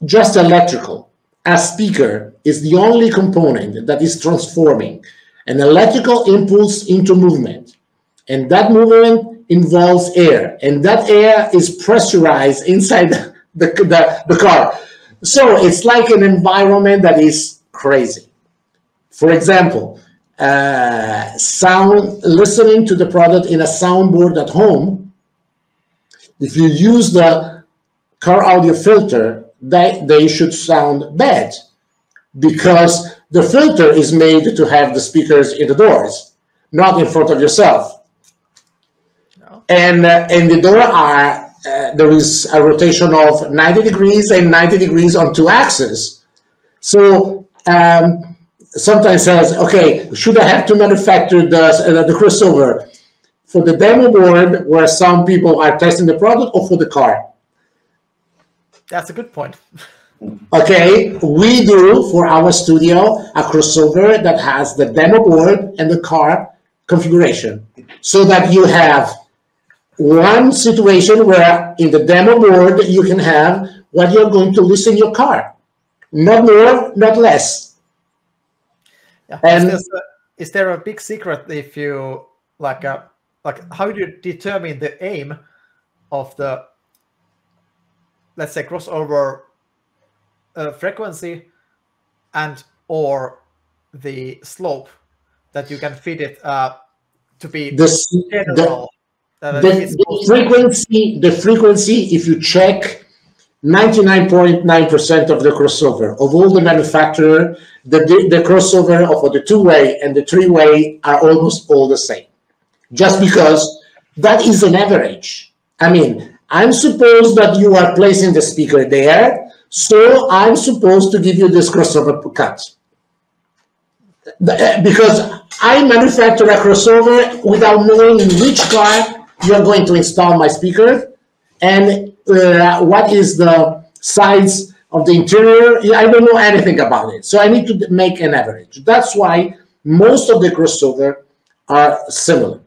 just electrical, a speaker is the only component that is transforming an electrical impulse into movement. And that movement involves air, and that air is pressurized inside the car. So it's like an environment that is crazy. For example, listening to the product in a soundboard at home, if you use the car audio filter, they should sound bad, because the filter is made to have the speakers in the doors, not in front of yourself. No. And in the door there is a rotation of 90 degrees and 90 degrees on two axes. So sometimes says, okay, should I have to manufacture the crossover for the demo board where some people are testing the product, or for the car? That's a good point. Okay, we do for our studio a crossover that has the demo board and the car configuration, so that you have one situation where in the demo board you can have what you're going to listen in your car, not more, not less. Yeah. And is there a big secret if you like how do you determine the aim of the, let's say, crossover frequency and or the slope that you can fit it to be general? The frequency, if you check 99.9% of the crossover of all the manufacturer, the crossover of the two-way and the three-way are almost all the same, just because that is an average. I mean, I'm supposed that you are placing the speaker there, so I'm supposed to give you this crossover cut. Because I manufacture a crossover without knowing in which car you're going to install my speaker and what is the size of the interior. I don't know anything about it, so I need to make an average. That's why most of the crossover are similar.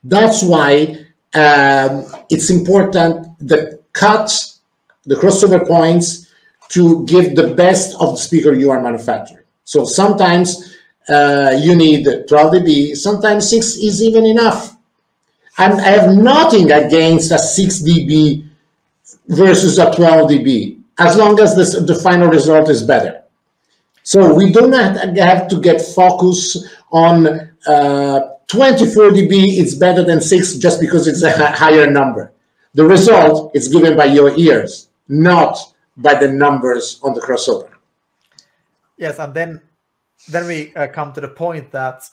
That's why it's important the cuts, the crossover points, to give the best of the speaker you are manufacturing. So sometimes you need 12 dB, sometimes 6 is even enough. And I have nothing against a 6 dB versus a 12 dB, as long as the final result is better. So we do not have to get focused on 24 dB, it's better than 6 just because it's a higher number. The result is given by your ears, not by the numbers on the crossover. Yes, and then we come to the point that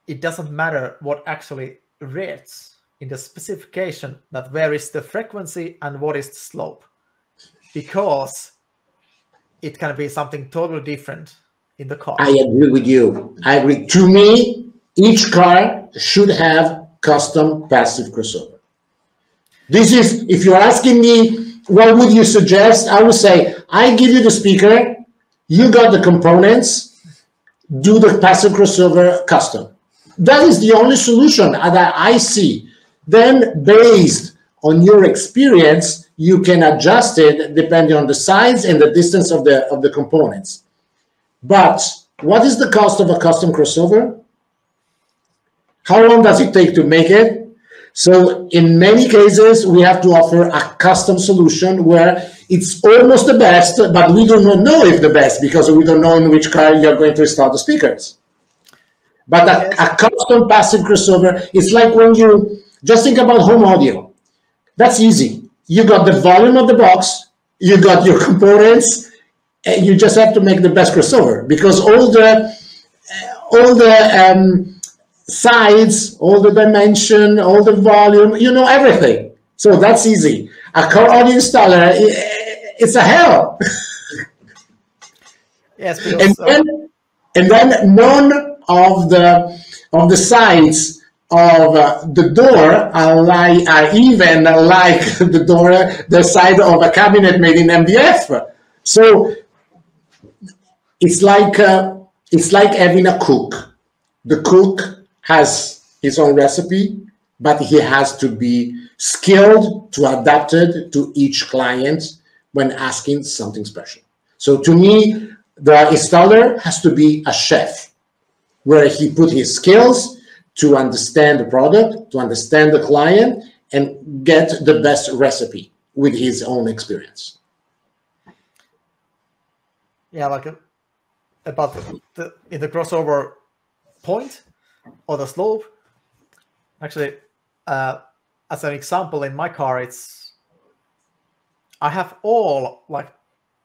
it doesn't matter what actually reads in the specification, that where is the frequency and what is the slope, because it can be something totally different in the car. I agree with you. I agree. To me, each car should have custom passive crossover. This is, if you're asking me, what would you suggest? I would say, I give you the speaker, you got the components, do the passive crossover custom. That is the only solution that I see. Then, based on your experience, you can adjust it depending on the size and the distance of the components. But what is the cost of a custom crossover? How long does it take to make it? So in many cases, we have to offer a custom solution where it's almost the best, but we do not know if the best because we don't know in which car you're going to install the speakers. But a custom passive crossover is like when you just think about home audio. That's easy. You got the volume of the box, you got your components, and you just have to make the best crossover because all the sides, all the dimension, all the volume, you know everything. So that's easy. A car audio installer, it's a hell. Yes, and then none of the sides of the door are even like the side of a cabinet made in MDF. So it's like having a cook. The cook has his own recipe, but he has to be skilled to adapt it to each client when asking something special. So to me, the installer has to be a chef, where he put his skills to understand the product, to understand the client, and get the best recipe with his own experience. Yeah, like about in the crossover point or the slope. Actually, as an example, in my car, I have all like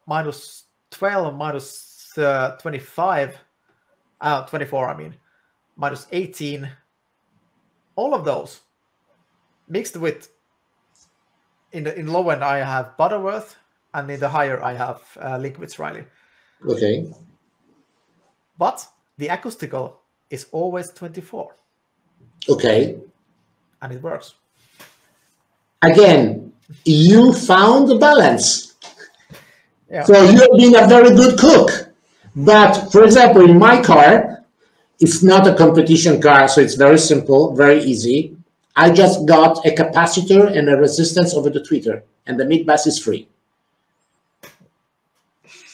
minus 12, minus 25, 24, I mean, minus 18, all of those mixed with, in low end, I have Butterworth, and in the higher, I have Liquids Riley. Okay. But the acoustical is always 24. Okay. And it works. Again, you found the balance. Yeah. So you have been a very good cook. But for example, in my car, it's not a competition car, so it's very simple, very easy. I just got a capacitor and a resistance over the tweeter, and the mid bass is free.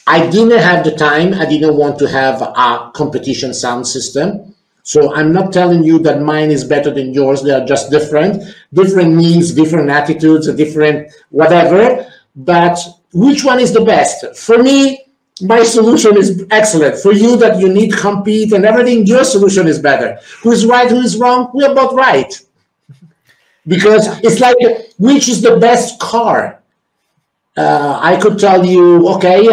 I didn't have the time. I didn't want to have a competition sound system. So I'm not telling you that mine is better than yours. They are just different. Different means, different attitudes, different whatever. But which one is the best? For me, my solution is excellent. For you that you need to compete and everything, your solution is better. Who's right, who is wrong? We're both right. Because it's like, which is the best car? I could tell you, okay,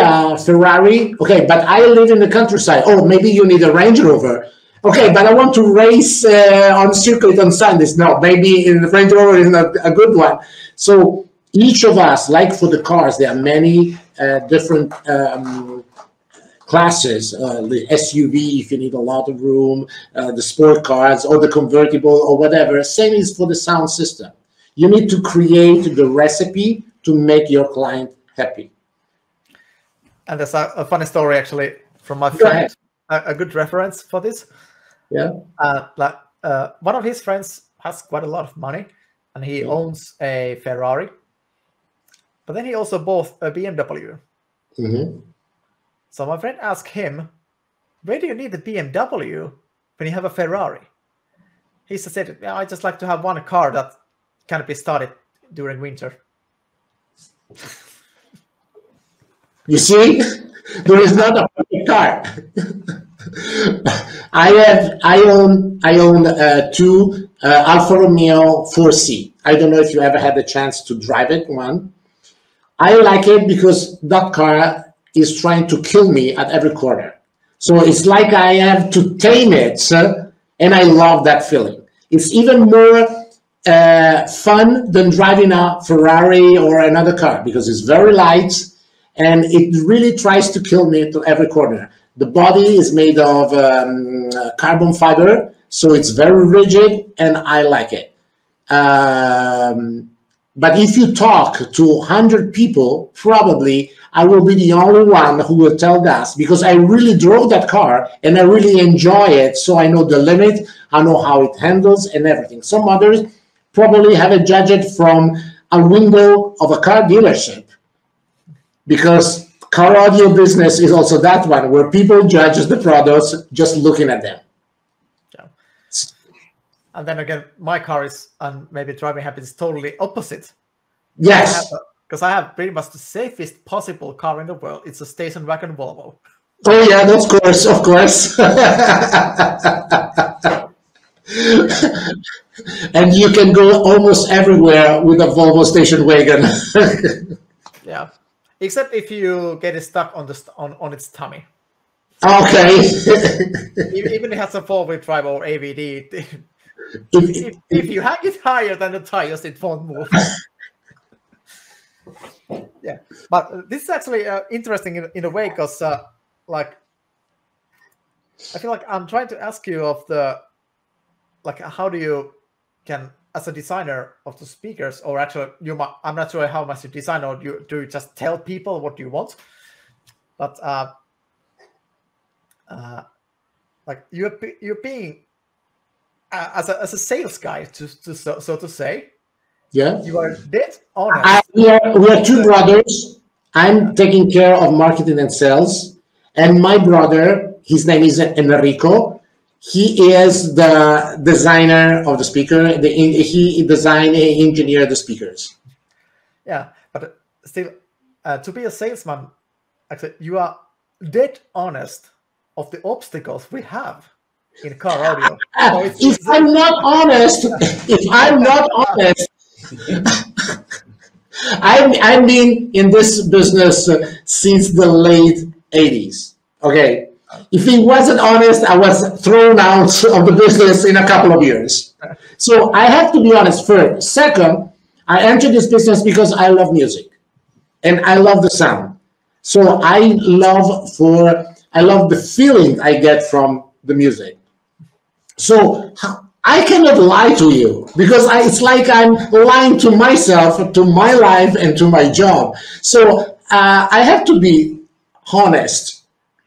Ferrari. Okay, but I live in the countryside. Oh, maybe you need a Range Rover. Okay, but I want to race on circuit on Sundays. No, maybe in the Range Rover is not a good one. So each of us, like for the cars, there are many different classes. The SUV, if you need a lot of room, the sport cars, or the convertible, or whatever. Same is for the sound system. You need to create the recipe to make your client happy. And there's a funny story actually from my friend, a good reference for this. Yeah. One of his friends has quite a lot of money, and he owns a Ferrari, but then he also bought a BMW. Mm-hmm. So my friend asked him, where do you need the BMW when you have a Ferrari? He said, yeah, I just like to have one car that can be started during winter. You see, there is not a perfect car. I own two Alfa Romeo 4C. I don't know if you ever had the chance to drive it. One, I like it because that car is trying to kill me at every corner. So it's like I have to tame it, and I love that feeling. It's even more fun than driving a Ferrari or another car because it's very light and it really tries to kill me to every corner. The body is made of carbon fiber, so it's very rigid and I like it. But if you talk to 100 people, probably I will be the only one who will tell that because I really drove that car and I really enjoy it. So I know the limit, I know how it handles and everything. Some others probably have it judged from a window of a car dealership because car audio business is also that one where people judge the products just looking at them. Yeah. And then again, my car is, and maybe driving habit is totally opposite. Yes. Because I have pretty much the safest possible car in the world. It's a station wagon Volvo. Oh yeah, of course, of course. And you can go almost everywhere with a Volvo station wagon. Yeah, except if you get it stuck on its tummy. Okay. Even if it has a 4-wheel drive or AVD, if you hang it higher than the tires, it won't move. Yeah, but this is actually interesting in a way because, like, I feel like I'm trying to ask you of the, like, how do you can, as a designer of the speakers, or actually, I'm not sure how much you design, or do you just tell people what you want? But like you're being as a sales guy, so to say. Yeah. You are dead honest. We are two brothers. I'm taking care of marketing and sales. And my brother, his name is Enrico. He is the designer of the speaker. He designed and engineered the speakers. Yeah, but still, to be a salesman, actually, you are dead honest of the obstacles we have in car audio. So if I'm not honest, I've been in this business since the late 80s. Okay. If he wasn't honest, I was thrown out of the business in a couple of years. So I have to be honest first. Second, I entered this business because I love music and I love the sound. So I love the feeling I get from the music. So I cannot lie to you because it's like I'm lying to myself, to my life, and to my job. So I have to be honest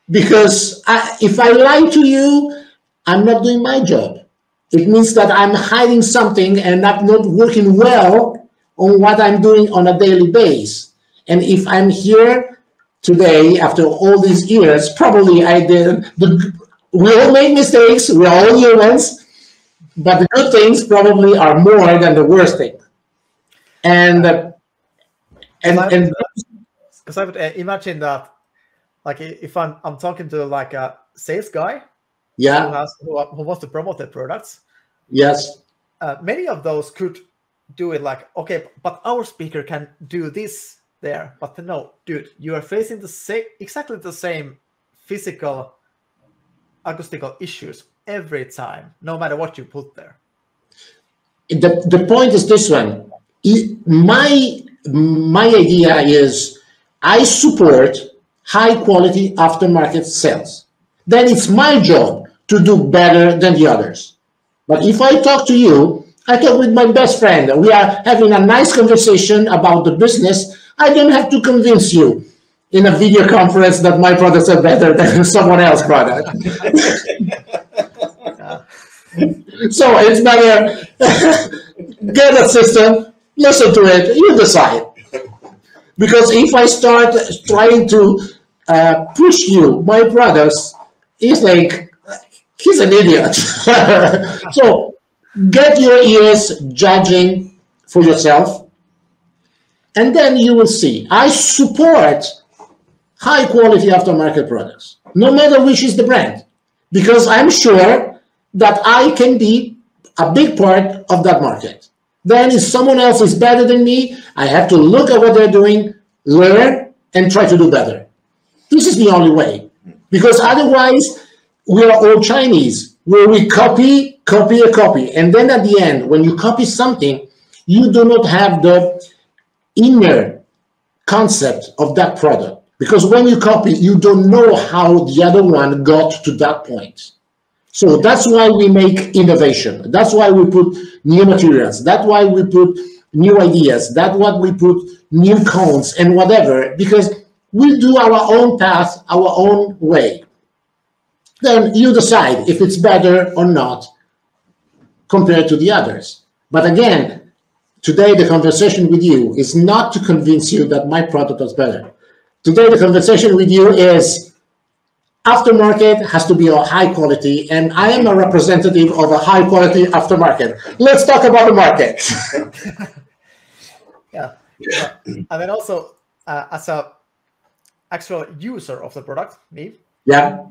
because if I lie to you, I'm not doing my job. It means that I'm hiding something and I'm not working well on what I'm doing on a daily basis. And if I'm here today, after all these years, probably I did. We all make mistakes. We're all humans. But the good things probably are more than the worst thing. And because I would imagine that, like, if I'm talking to like a sales guy, yeah, who wants to promote their products, yes, many of those could do it like, okay, but our speaker can do this there, but no, dude, you are facing exactly the same physical acoustical issues every time, no matter what you put there. The point is this one. My idea is I support high quality aftermarket sales. Then it's my job to do better than the others. But if I talk to you, I talk with my best friend. We are having a nice conversation about the business. I don't have to convince you in a video conference that my products are better than someone else's product. So it's better get a system, listen to it, you decide. Because if I start trying to push you my products, it's like he's an idiot. So get your ears judging for yourself. And then you will see, I support high quality aftermarket products, no matter which is the brand, because I'm sure that I can be a big part of that market. Then if someone else is better than me, I have to look at what they're doing, learn, and try to do better. This is the only way, because otherwise we are all Chinese, where we copy, and then at the end, when you copy something, you do not have the inner concept of that product, because when you copy, you don't know how the other one got to that point. So that's why we make innovation. That's why we put new materials. That's why we put new ideas. That's why we put new cones and whatever, because we do our own path, our own way. Then you decide if it's better or not compared to the others. But again, today the conversation with you is not to convince you that my product is better. Today the conversation with you is aftermarket has to be of high quality, and I am a representative of a high quality aftermarket. Let's talk about the market. Yeah. And then also as a actual user of the product, me. Yeah.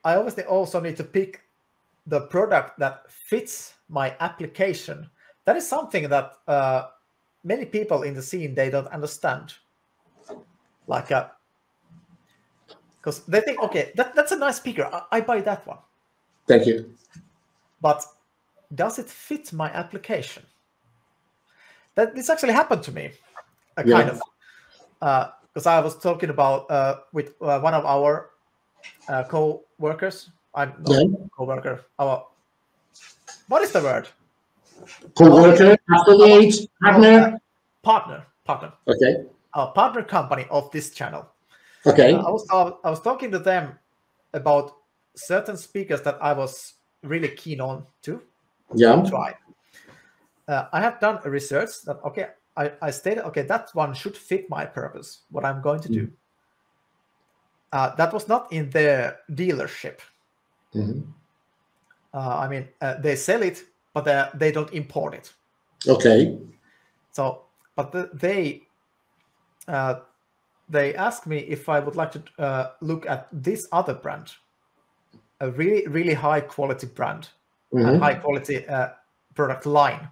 I obviously also need to pick the product that fits my application. That is something that many people in the scene, they don't understand. Like, because they think, okay, that's a nice speaker. I buy that one. Thank you. But does it fit my application? This actually happened to me, kind of. Because I was talking about with one of our co-workers. I'm not co-worker. What is the word? Co-worker, affiliate, partner? Partner. Okay. Our partner company of this channel. Okay. I was talking to them about certain speakers that I was really keen on to try. I have done a research that, okay, I stated, okay, that one should fit my purpose, what I'm going to do. That was not in their dealership. I mean, they sell it, but they don't import it. Okay. So, but they asked me if I would like to look at this other brand, a really, really high quality brand, and high quality product line,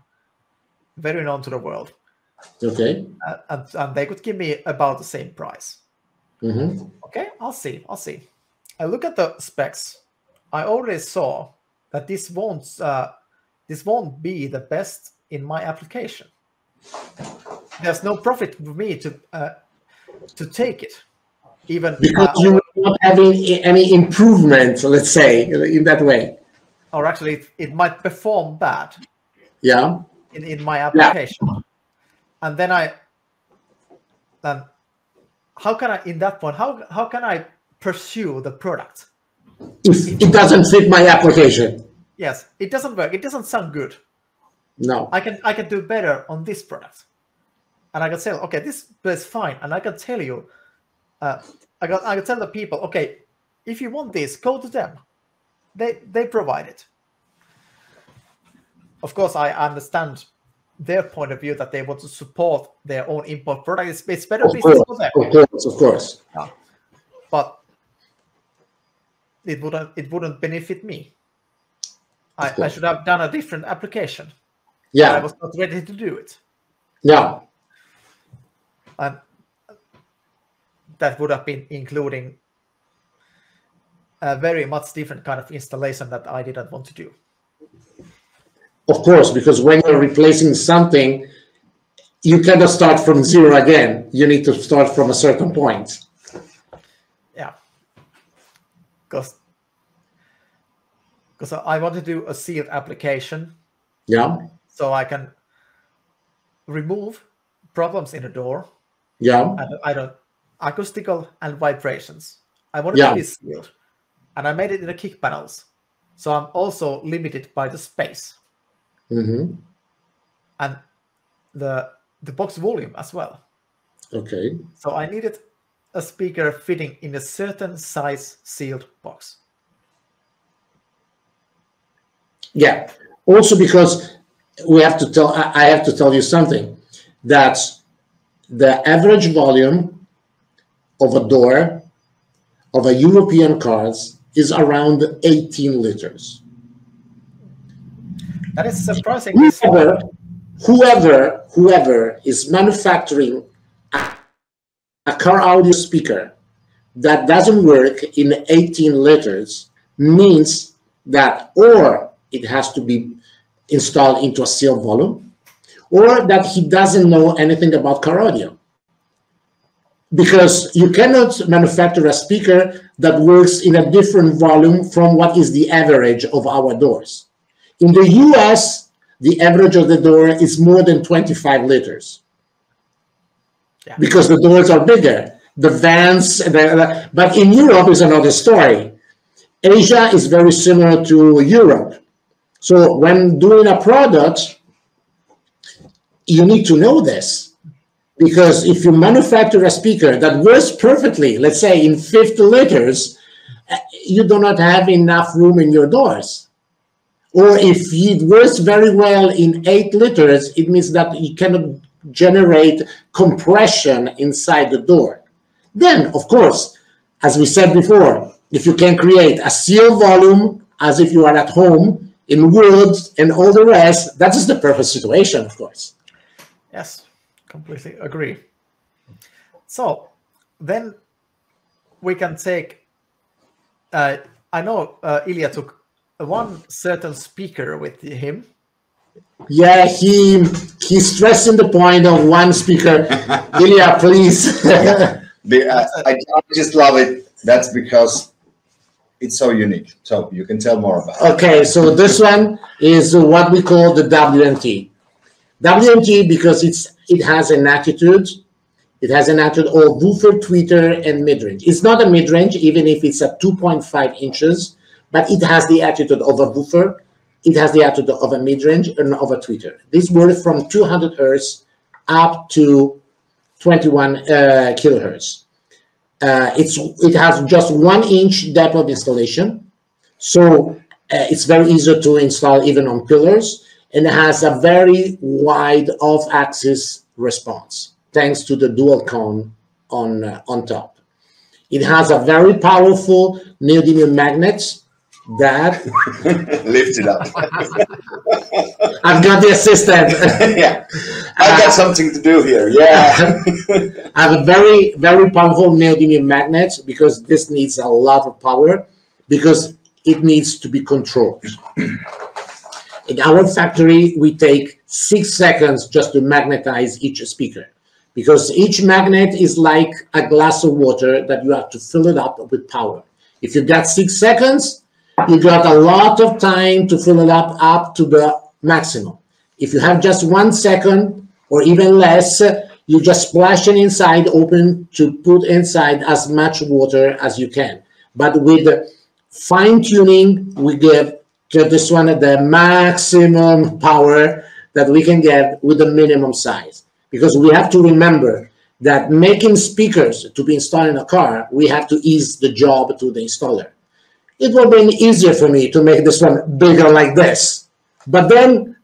very known to the world. Okay. And they could give me about the same price. Okay, I'll see. I look at the specs. I already saw that this won't be the best in my application. There's no profit for me to take it, even because you're not having any improvement, let's say, in that way. Or actually, it might perform bad. Yeah. In my application, and then how can I in that point? How can I pursue the product if it doesn't fit my application? Yes, it doesn't work. It doesn't sound good. No, I can do better on this product, and I can say, okay, this is fine, and I can tell you, I can tell the people, okay, if you want this, go to them. They provide it. Of course, I understand their point of view that they want to support their own import product. It's better business for them. Of course. Yeah. But it wouldn't benefit me. I should have done a different application. Yeah. I was not ready to do it. Yeah. And that would have been including a very much different kind of installation that I didn't want to do. Of course, because when you're replacing something, you cannot start from zero again. You need to start from a certain point. Yeah. Because I want to do a sealed application. Yeah. So I can remove problems in the door. Yeah. And I don't acoustical and vibrations. I want it to be sealed. And I made it in the kick panels. So I'm also limited by the space. And the box volume as well. Okay. So I needed a speaker fitting in a certain size sealed box. Yeah. Also because I have to tell you something, that the average volume of a door of a European cars is around 18 liters. That is surprising. Whoever is manufacturing a car audio speaker that doesn't work in 18 liters means that or it has to be installed into a sealed volume, or that he doesn't know anything about car audio. Because you cannot manufacture a speaker that works in a different volume from what is the average of our doors. In the US, the average of the door is more than 25 liters. Yeah. Because the doors are bigger. The vans, but in Europe is another story. Asia is very similar to Europe. So when doing a product, you need to know this. Because if you manufacture a speaker that works perfectly, let's say in 50 liters, you do not have enough room in your doors. Or if it works very well in 8 liters, it means that you cannot generate compression inside the door. Then, of course, as we said before, if you can create a sealed volume as if you are at home in wood and all the rest, that is the perfect situation, of course. Yes. Completely agree. So then we can take, I know Ilja took one certain speaker with him. Yeah, he's stressing the point of one speaker. Ilja, please. I just love it. That's because it's so unique. So you can tell more about it. Okay, so this one is what we call the WNT. WNT because it has an attitude. It has an attitude of woofer, tweeter, and mid-range. It's not a mid-range, even if it's at 2.5 inches, but it has the attitude of a woofer. It has the attitude of a mid-range and of a tweeter. This works from 200 hertz up to 21 kilohertz. It has just 1 inch depth of installation, so it's very easy to install even on pillars, and it has a very wide off-axis response thanks to the dual cone on top. It has a very powerful neodymium magnet that lift it up. I've got the assistant. Yeah, I've got something to do here. Yeah, I have a very, very powerful neodymium magnet because this needs a lot of power because it needs to be controlled. In our factory, we take 6 seconds just to magnetize each speaker because each magnet is like a glass of water that you have to fill it up with power. If you got 6 seconds, you got a lot of time to fill it up to the maximum. If you have just 1 second or even less, you just splash it inside, open to put inside as much water as you can. But with fine tuning, we give to this one the maximum power that we can get with the minimum size. Because we have to remember that making speakers to be installed in a car, we have to ease the job to the installer. It would have been easier for me to make this one bigger like this. But then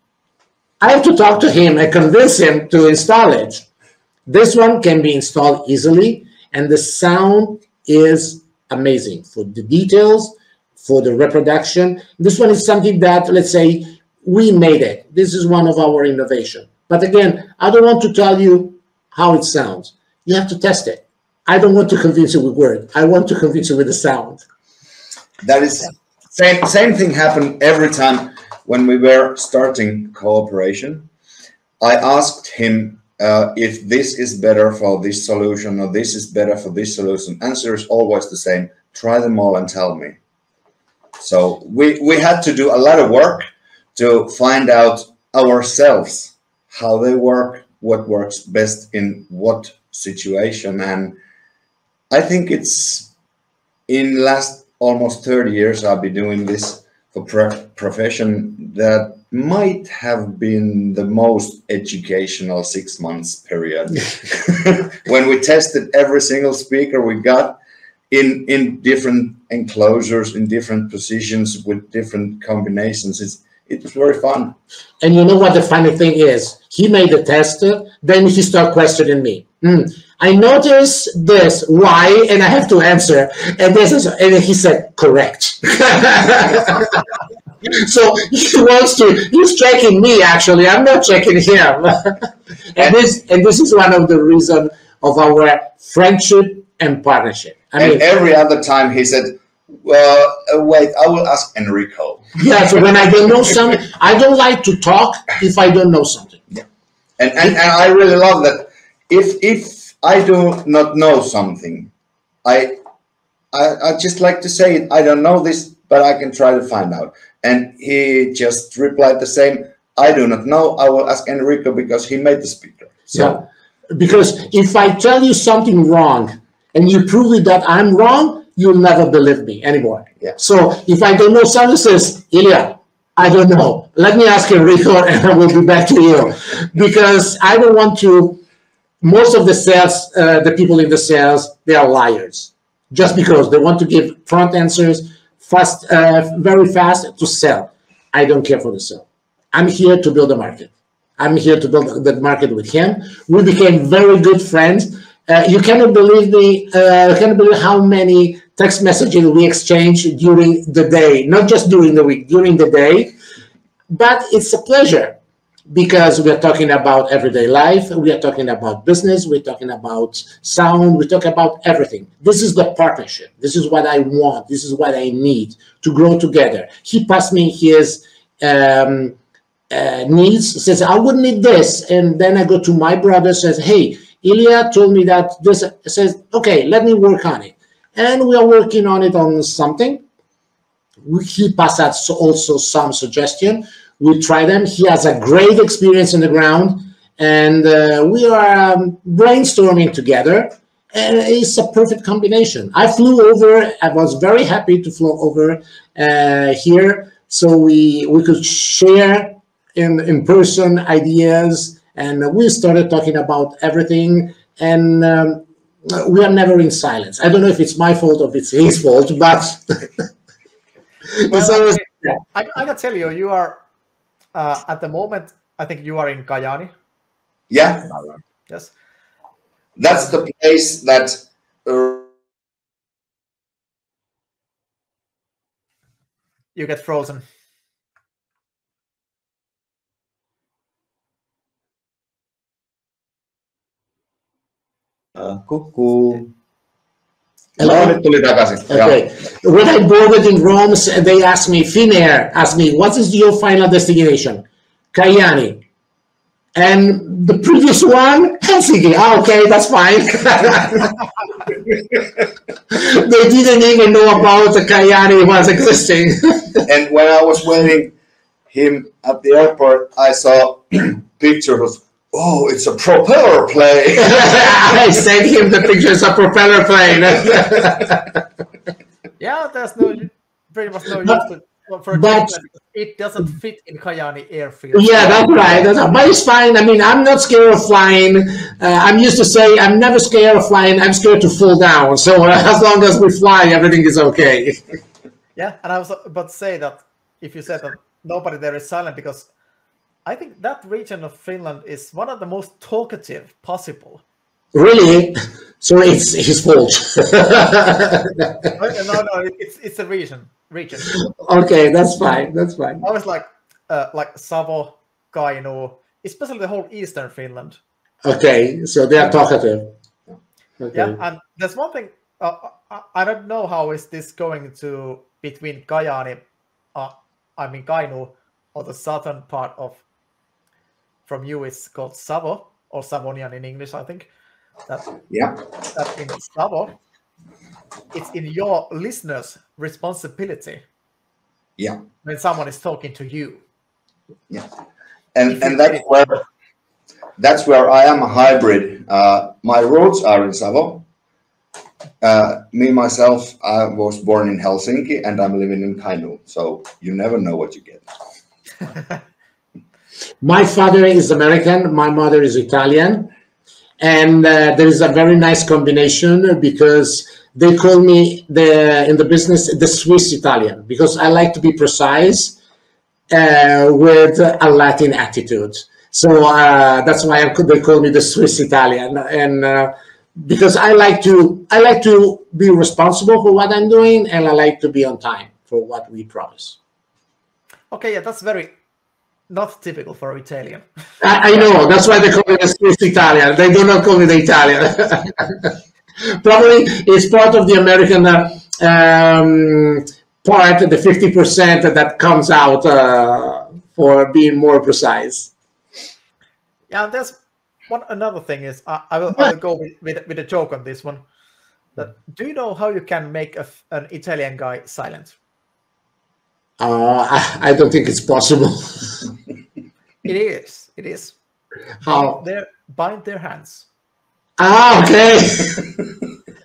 I have to talk to him and convince him to install it. This one can be installed easily, and the sound is amazing for the details, for the reproduction. This one is something that, let's say, we made it. This is one of our innovations. But again, I don't want to tell you how it sounds. You have to test it. I don't want to convince you with words. I want to convince you with the sound. That is same thing happened every time when we were starting cooperation. I asked him if this is better for this solution or this is better for this solution. Answer is always the same. Try them all and tell me. So we had to do a lot of work to find out ourselves how they work, what works best in what situation. And I think it's in last almost 30 years I've been doing this for profession that might have been the most educational 6 months period. When we tested every single speaker we got in different enclosures, in different positions with different combinations. It was very fun. And you know what the funny thing is? He made the test. Then he started questioning me. I notice this, why, and I have to answer. And this is, and he said, correct. So he's checking me, actually. I'm not checking him. and this is one of the reasons of our friendship and partnership. I mean, every other time he said, well, wait, I will ask Enrico. Yeah, so when I don't know something, I don't like to talk if I don't know something. Yeah. And I really love that. If I do not know something, I just like to say it, I don't know this, but I can try to find out. And he just replied the same, I do not know, I will ask Enrico because he made the speaker. So. Yeah, because if I tell you something wrong and you prove it that I'm wrong, you'll never believe me anymore. Yeah. So if I don't know something, says, Ilja, I don't know. Let me ask Enrico and I will be back to you. Because I don't want to, most of the sales, the people in the sales, they are liars. Just because they want to give front answers fast, very fast to sell. I don't care for the sell. I'm here to build a market. I'm here to build the market with him. We became very good friends. You cannot believe me. You cannot believe how many text messages we exchanged during the day, not just during the week, during the day. But it's a pleasure because we are talking about everyday life. We are talking about business. We're talking about sound. We talk about everything. This is the partnership. This is what I want. This is what I need to grow together. He passed me his needs, says, I would need this. And then I go to my brother, says, hey, Ilja told me that this, says, okay, let me work on it. And we are working on it on something. He passed us also some suggestion. We try them. He has a great experience on the ground. And we are brainstorming together. And it's a perfect combination. I flew over. I was very happy to fly over here. So we could share in person ideas. And we started talking about everything. And we are never in silence. I don't know if it's my fault or if it's his fault, but well, always, yeah. I can tell you, you are at the moment, I think you are in Kajaani. Yeah. Yes. That's the place that you get frozen. Kukkuu. No, nyt tuli takaisin. Okay. When I boarded in Rome, they asked me, Finnair asked me, what is your final destination? Kajaani. And the previous one, Helsinki. Ah, okay, that's fine. They didn't even know about the Kajaani was existing. And when I was waiting him at the airport, I saw pictures. Oh, it's a propeller plane. I sent him the pictures of propeller plane. Yeah, there's pretty much no use for but it doesn't fit in Kajaani airfield. Yeah, that's right. But it's fine. I mean, I'm not scared of flying. I'm used to say I'm never scared of flying. I'm scared to fall down. So as long as we fly, everything is okay. Yeah, and I was about to say that if you said that nobody there is silent, because I think that region of Finland is one of the most talkative possible. Really? So it's his fault. No, it's a region. Okay, that's fine. That's fine. I was like Savo, Kainuu, especially the whole eastern Finland. Okay, so they are talkative. Okay. Yeah, and there's one thing. I don't know how is this going to between Kajaani, Kainuu, or the southern part of. From you, it's called Savo or Savonian in English, I think. That in Savo, it's in your listeners' responsibility. Yeah. When someone is talking to you. Yeah. And that's where I am a hybrid. My roots are in Savo. Me myself, I was born in Helsinki and I'm living in Kainuu. So you never know what you get. My father is American, my mother is Italian, and there is a very nice combination because they call me in the business the Swiss Italian because I like to be precise with a Latin attitude. So that's why they call me the Swiss Italian, and because I like to be responsible for what I'm doing, and I like to be on time for what we promise. Okay, yeah, that's very not typical for Italian. I know, that's why they call me the Swiss Italian. They do not call me the Italian. Probably it's part of the American part, the 50% that comes out for being more precise. Yeah, there's another thing is I will go with a joke on this one. That, do you know how you can make an Italian guy silent? I don't think it's possible. It is. It is. How? Bind their hands. Ah, okay.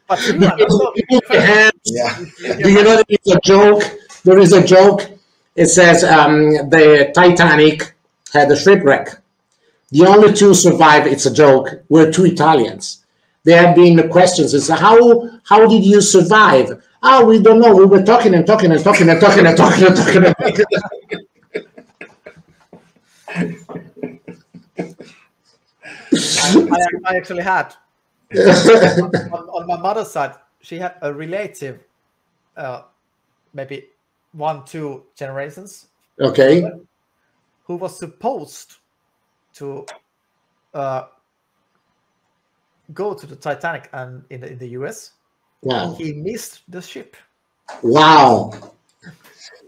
But Do you know there is a joke? There is a joke. It says the Titanic had a shipwreck. The only two survived. It's a joke. Were two Italians. There have been questions. It's how did you survive? Oh, we don't know. We were talking and talking and talking and talking and talking and talking and talking. I actually had on my mother's side. She had a relative, maybe 1-2 generations. Okay. Who was supposed to go to the Titanic and in the US. Wow. He missed the ship. Wow.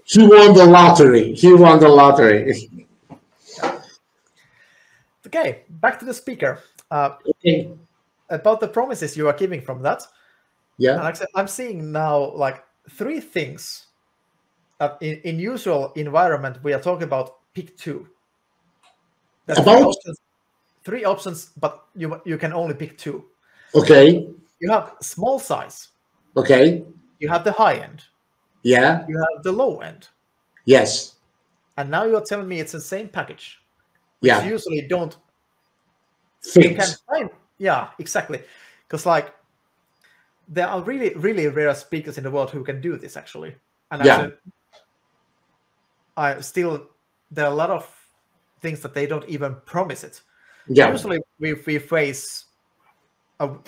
He won the lottery. He won the lottery. Okay, back to the speaker. Okay. About the promises you are giving from that. Yeah. And I'm seeing now like 3 things that in usual environment we are talking about pick 2. That's about 3 options, but you can only pick 2. Okay. You have small size. Okay. You have the high end. Yeah. You have the low end. Yes. And now you're telling me it's the same package. Yeah. You usually don't fit. You can find, yeah, exactly. Because like there are really, really rare speakers in the world who can do this actually. And yeah. Actually, there are a lot of things that they don't even promise it. Yeah. Usually we face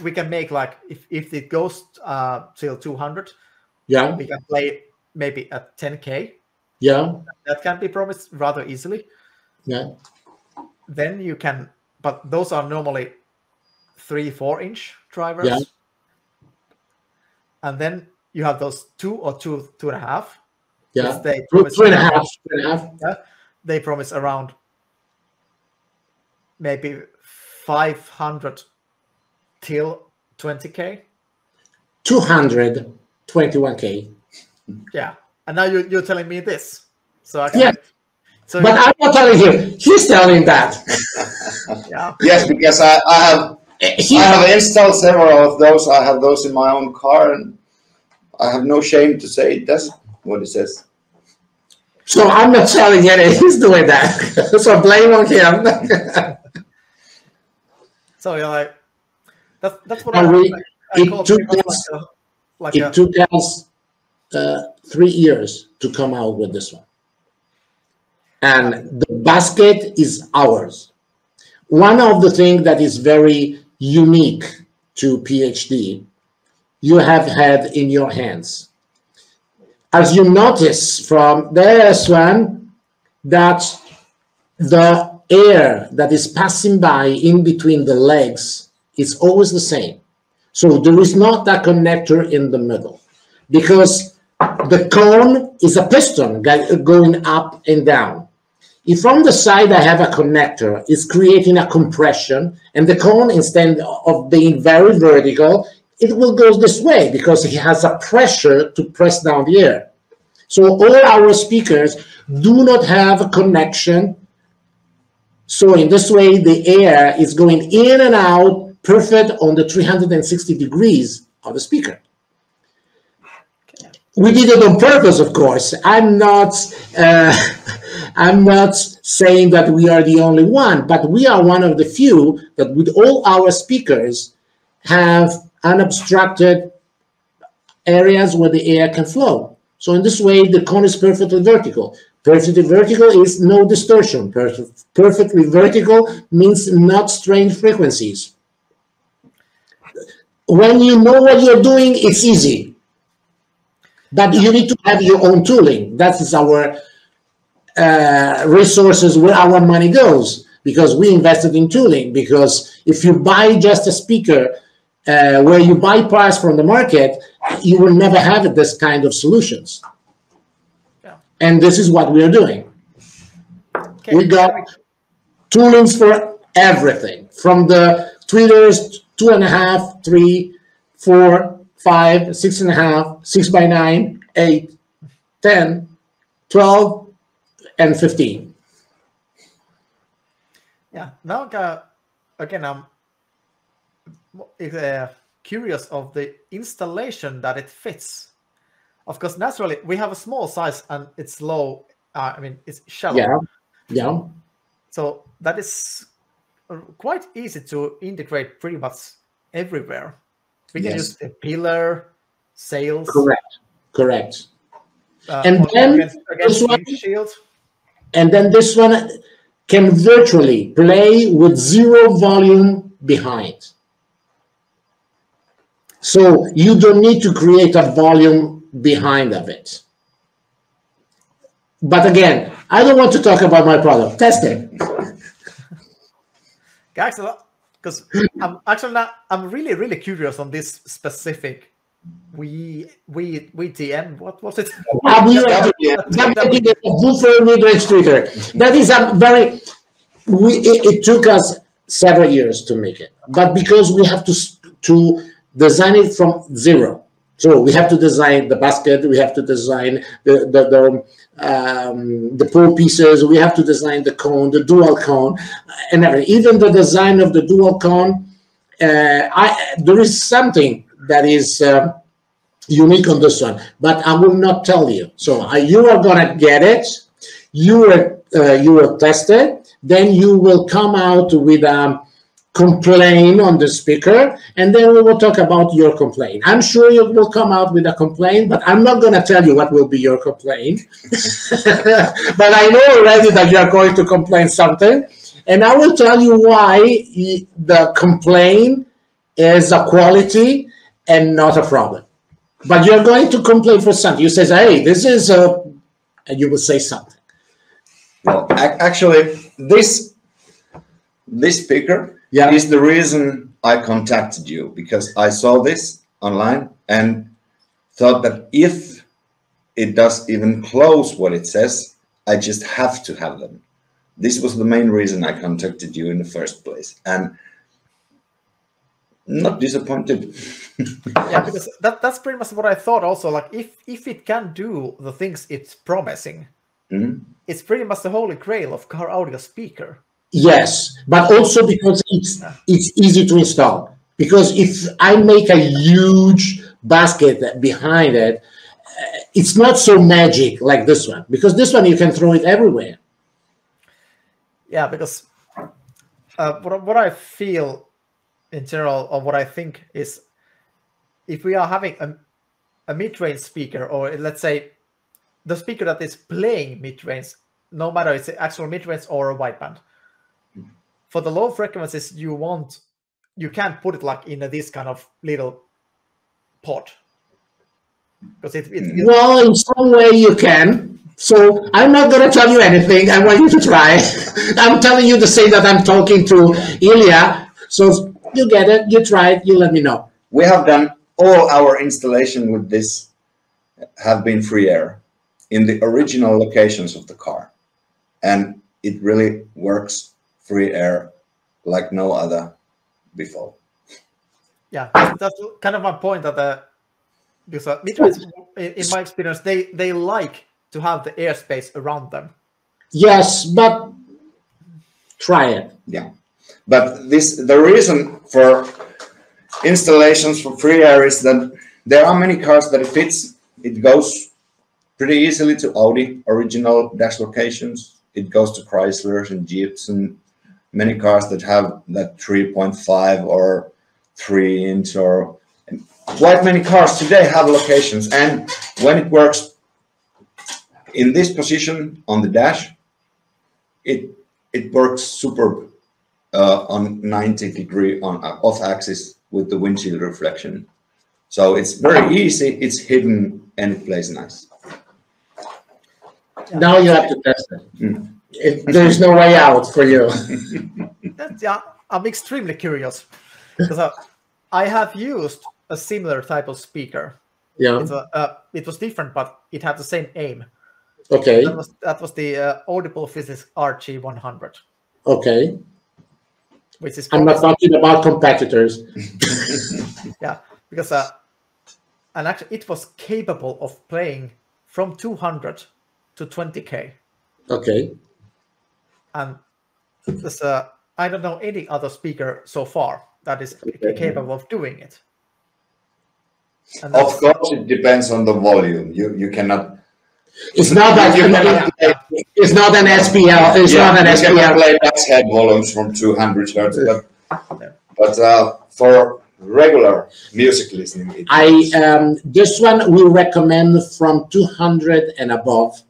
we can make like if it goes till 200, yeah, we can play maybe at 10K. Yeah. That can be promised rather easily. Yeah. Then you can, but those are normally 3-4 inch drivers. Yeah. And then you have those 2 or 2.5. Yeah. They promise 2.5. Yeah. They promise around maybe 500 till 20K. 221K. Yeah. And now you're telling me this. So I can, yeah. So but I'm not telling him. He's telling that. Yeah. Yes, because I have installed several of those. I have those in my own car, and I have no shame to say it does what it says. So I'm not telling it. He's doing that. So blame on him. So you're like, that's what it took us 3 years to come out with this one. And the basket is ours. One of the things that is very unique to PHD, you have had in your hands. As you notice from this one, that the air that is passing by in between the legs is always the same. So there is not a connector in the middle, because the cone is a piston going up and down. If on the side I have a connector, it's creating a compression, and the cone, instead of being very vertical, it will go this way because it has a pressure to press down the air. So all our speakers do not have a connection. So in this way, the air is going in and out perfect on the 360 degrees of the speaker. We did it on purpose, of course. I'm not saying that we are the only one, but we are one of the few that with all our speakers have unobstructed areas where the air can flow. So in this way, the cone is perfectly vertical. Perfectly vertical is no distortion. Perfectly vertical means not strained frequencies. When you know what you're doing, it's easy. But you need to have your own tooling. That is our resources, where our money goes, because we invested in tooling. Because if you buy just a speaker where you buy parts from the market, you will never have this kind of solutions. Yeah. And this is what we are doing. Okay. We got toolings for everything, from the tweeters 2.5, 3, 4, 5, 6.5, 6x9, 8, 10, 12, and 15. Yeah. Now, again, I'm curious of the installation that it fits. Of course, naturally, we have a small size and it's low. I mean, it's shallow. Yeah. Yeah. So that is quite easy to integrate pretty much everywhere. We can use the pillar, sails. Correct. Correct. And then this one can virtually play with 0 volume behind. So you don't need to create a volume behind of it. But again, I don't want to talk about my product. Test it. Because I'm really curious on this specific WTM. What was it? That is a very. It took us several years to make it, but because we have to design it from 0. So we have to design the basket, we have to design the pull pieces, we have to design the cone, the dual cone, and everything. Even the design of the dual cone, there is something that is unique on this one, but I will not tell you. So you are gonna get it, you will test it, then you will come out with a complaint on the speaker, and then we will talk about your complaint. I'm sure you will come out with a complaint, but I'm not going to tell you what will be your complaint. But I know already that you are going to complain something, and I will tell you why the complaint is a quality and not a problem. But you're going to complain for something. You say, hey, this is a, and you will say something. Well, actually, this speaker is the reason I contacted you, because I saw this online and thought that if it does even close what it says, I just have to have them. This was the main reason I contacted you in the first place, and not disappointed. Yeah, because that's pretty much what I thought also. Like if it can do the things it's promising, it's pretty much the holy grail of car audio speaker. Yes, but also because it's easy to install. Because if I make a huge basket behind it, it's not so magic like this one. Because this one you can throw it everywhere. Yeah, because what I feel in general, or what I think is, if we are having a mid-range speaker, or let's say the speaker that is playing mid-range, no matter it's actual mid-range or a wideband, for the low frequencies you can't put it like in this kind of little pot. Because well, in some way you can. So I'm not going to tell you anything. I want you to try. I'm telling you the same that I'm talking to Ilja. So you get it, you try it, you let me know. We have done all our installation with this have been free air in the original locations of the car. And it really works free air like no other before. Yeah, that's kind of my point, that because mid-range, in my experience, they like to have the airspace around them. Yes, but try it. Yeah, but the reason for installations for free air is that there are many cars that it fits. It goes pretty easily to Audi original dash locations. It goes to Chryslers and Jeeps and many cars that have that 3.5 or 3-inch, or quite many cars today have locations. And when it works in this position on the dash, it works superb on 90-degree on off axis with the windshield reflection. So it's very easy. It's hidden and it plays nice. Now you have to test it. There's no way out for you. Yeah, I'm extremely curious because I have used a similar type of speaker. Yeah. It was different, but it had the same aim. Okay. That was the Audible Physics RG100. Okay. Which is I'm not talking about competitors. Yeah, because and actually it was capable of playing from 200 to 20K. Okay. And there's I don't know any other speaker so far that is capable of doing it. And of course, it depends on the volume. You cannot. It's not that it's not an SPL. It's not an SPL. You cannot play bass head volumes from 200 hertz, but for regular music listening, this one we recommend from 200 and above.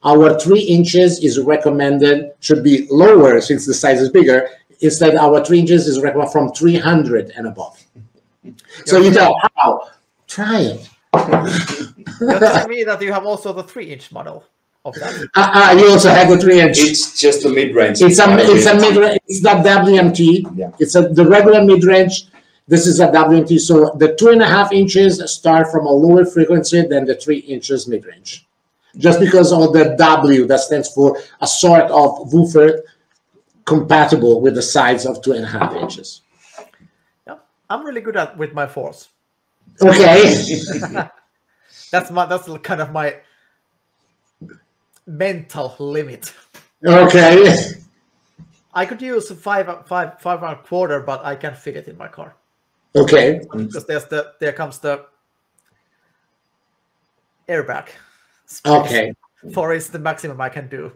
Our 3 inches is recommended, should be lower since the size is bigger. Instead, our 3 inches is recommended from 300 and above. So you tell how? Try it. You're telling me that you have also the 3-inch model of that. You also have the 3-inch. It's just the mid-range. It's a mid-range. It's not WMT. Yeah. It's the regular mid-range. This is a WMT. So the 2.5 inches start from a lower frequency than the 3 inches mid-range. Just because of the W, that stands for a sort of woofer compatible with the size of 2.5 inches. Yeah, I'm really good at with my force. Okay. that's kind of my mental limit. Okay. I could use 5.25, but I can't fit it in my car. Okay. Because there comes the airbag. Okay. For it's the maximum I can do.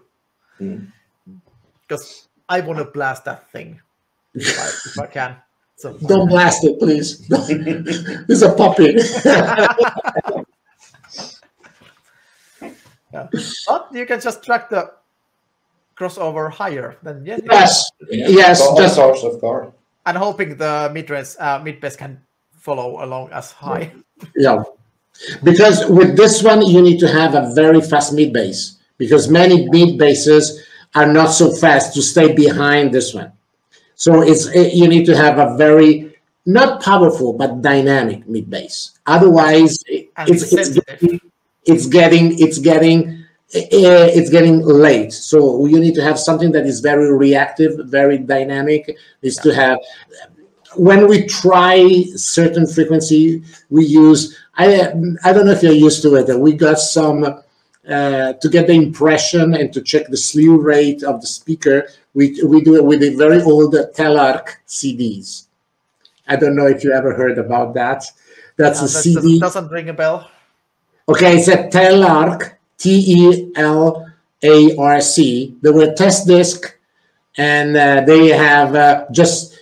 Because I want to blast that thing if I can. So don't blast it, please. It's a puppy. Yeah. But you can just track the crossover higher. Then yes, just of course. And hoping the mid bass can follow along as high. Yeah, because with this one you need to have a very fast mid bass because many mid basses are not so fast to stay behind this one. So you need to have a very not powerful but dynamic mid bass. Otherwise, it's getting late. So you need to have something that is very reactive, very dynamic. Is to have when we try certain frequency, we use. I don't know if you're used to it. We got some to get the impression and to check the slew rate of the speaker. We do it with the very old Tällä CDs. I don't know if you ever heard about that. That's a CD. Doesn't ring a bell. Okay, it's a Tällä, TELARC. They were test disc, and they have just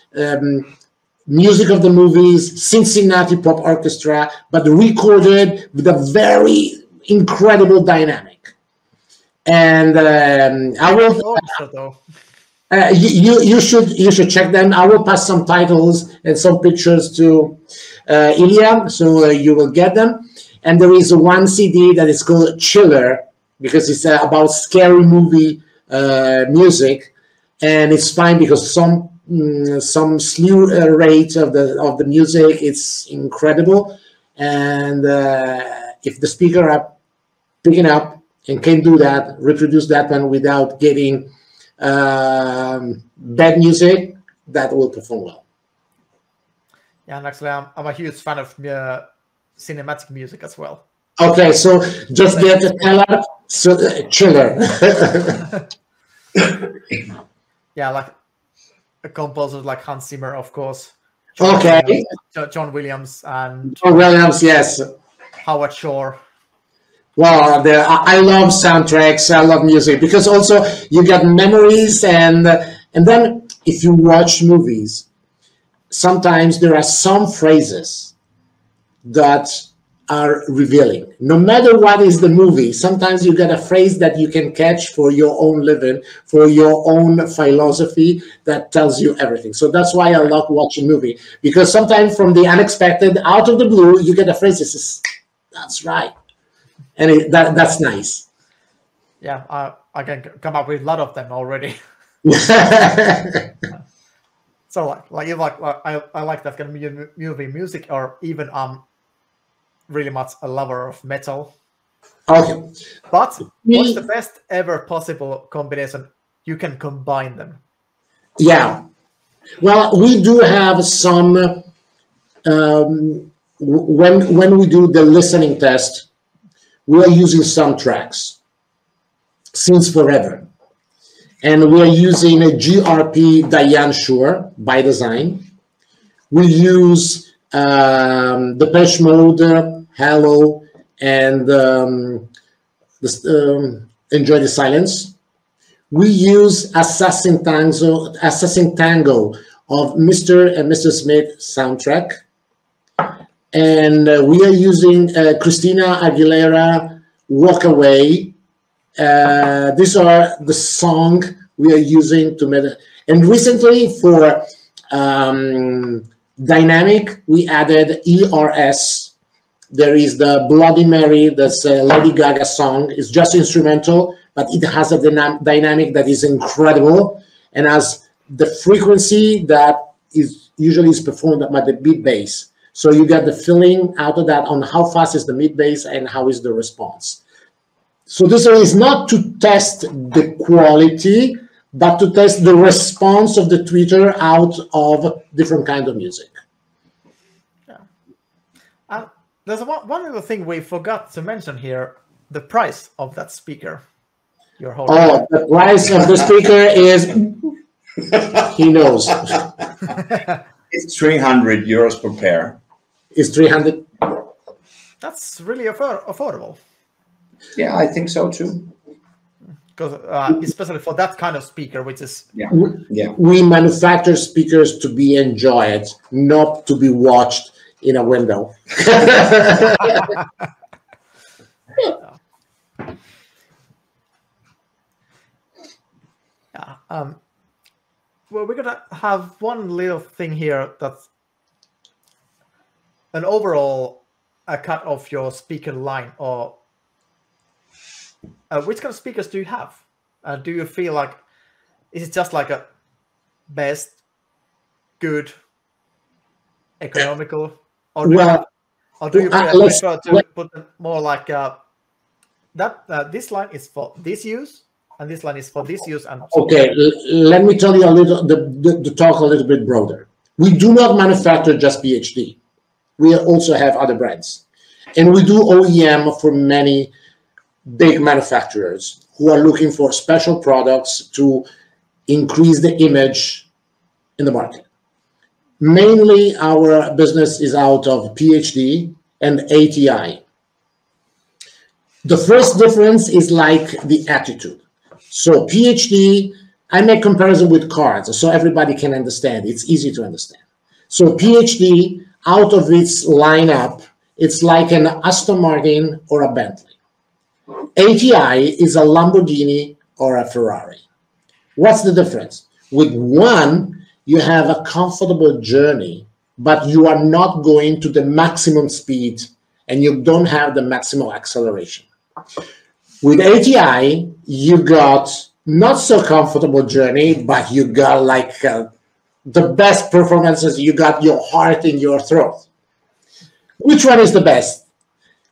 music of the movies, Cincinnati Pop Orchestra, but recorded with a very incredible dynamic. And I will. You should check them. I will pass some titles and some pictures to Ilja, so you will get them. And there is one CD that is called Chiller because it's about scary movie music, and it's fine because some slew rate of the music it's incredible, and if the speaker are picking up and can do that, reproduce that one without getting bad music, that will perform well. Yeah, and actually I'm a huge fan of cinematic music as well. Okay, so just get the Tällä Chiller. Yeah, like composers like Hans Zimmer, of course. Okay. John Williams and John Williams, yes. Howard Shore. Well, I love soundtracks. I love music because also you get memories, and then if you watch movies, sometimes there are some phrases that are revealing. No matter what is the movie, sometimes you get a phrase that you can catch for your own living, for your own philosophy that tells you everything. So that's why I love watching movie, because sometimes from the unexpected, out of the blue, you get a phrase that says, that's right. And that's nice. Yeah, I can come up with a lot of them already. So I like that kind of movie music, or even really much a lover of metal. Okay. But what's the best ever possible combination? You can combine them. Yeah. Well, we do have some, when we do the listening test, we are using some tracks since forever. And we are using a GRP Diane Shure by design. We use Depeche Mode, Hello, and Enjoy the Silence. We use Assassin Tango of Mr. and Mrs. Smith soundtrack. And we are using Christina Aguilera, Walk Away. These are the song we are using to meditate. And recently for dynamic, we added ERS. There is the Bloody Mary, that's a Lady Gaga song. It's just instrumental, but it has a dynamic that is incredible and has the frequency that is usually performed by the beat bass. So you get the feeling out of that on how fast is the mid bass and how is the response. So this is not to test the quality, but to test the response of the tweeter out of different kind of music. Yeah. There's one other thing we forgot to mention here, the price of that speaker. Oh, the price of the speaker is, he knows. It's 300 euros per pair. It's 300. That's really affordable. Yeah, I think so too. Because especially for that kind of speaker, which is we manufacture speakers to be enjoyed, not to be watched in a window. Well, we're gonna have one little thing here that's an overall cut of your speaker line, or which kind of speakers do you have? Do you feel like, is it just like a best, good, economical, or do you prefer to put more like that this line is for this use and this line is for this use? And okay, let me tell you a little, the talk a little bit broader. We do not manufacture just PHD. We also have other brands, and we do OEM for many big manufacturers who are looking for special products to increase the image in the market. Mainly our business is out of PHD and ATI. The first difference is like the attitude. So PHD, I make comparison with cars so everybody can understand. It's easy to understand. So PHD, out of its lineup, it's like an Aston Martin or a Bentley. ATI is a Lamborghini or a Ferrari. What's the difference? With one, you have a comfortable journey, but you are not going to the maximum speed and you don't have the maximum acceleration. With ATI, you got not so comfortable journey, but you got like the best performances. You got your heart in your throat. Which one is the best?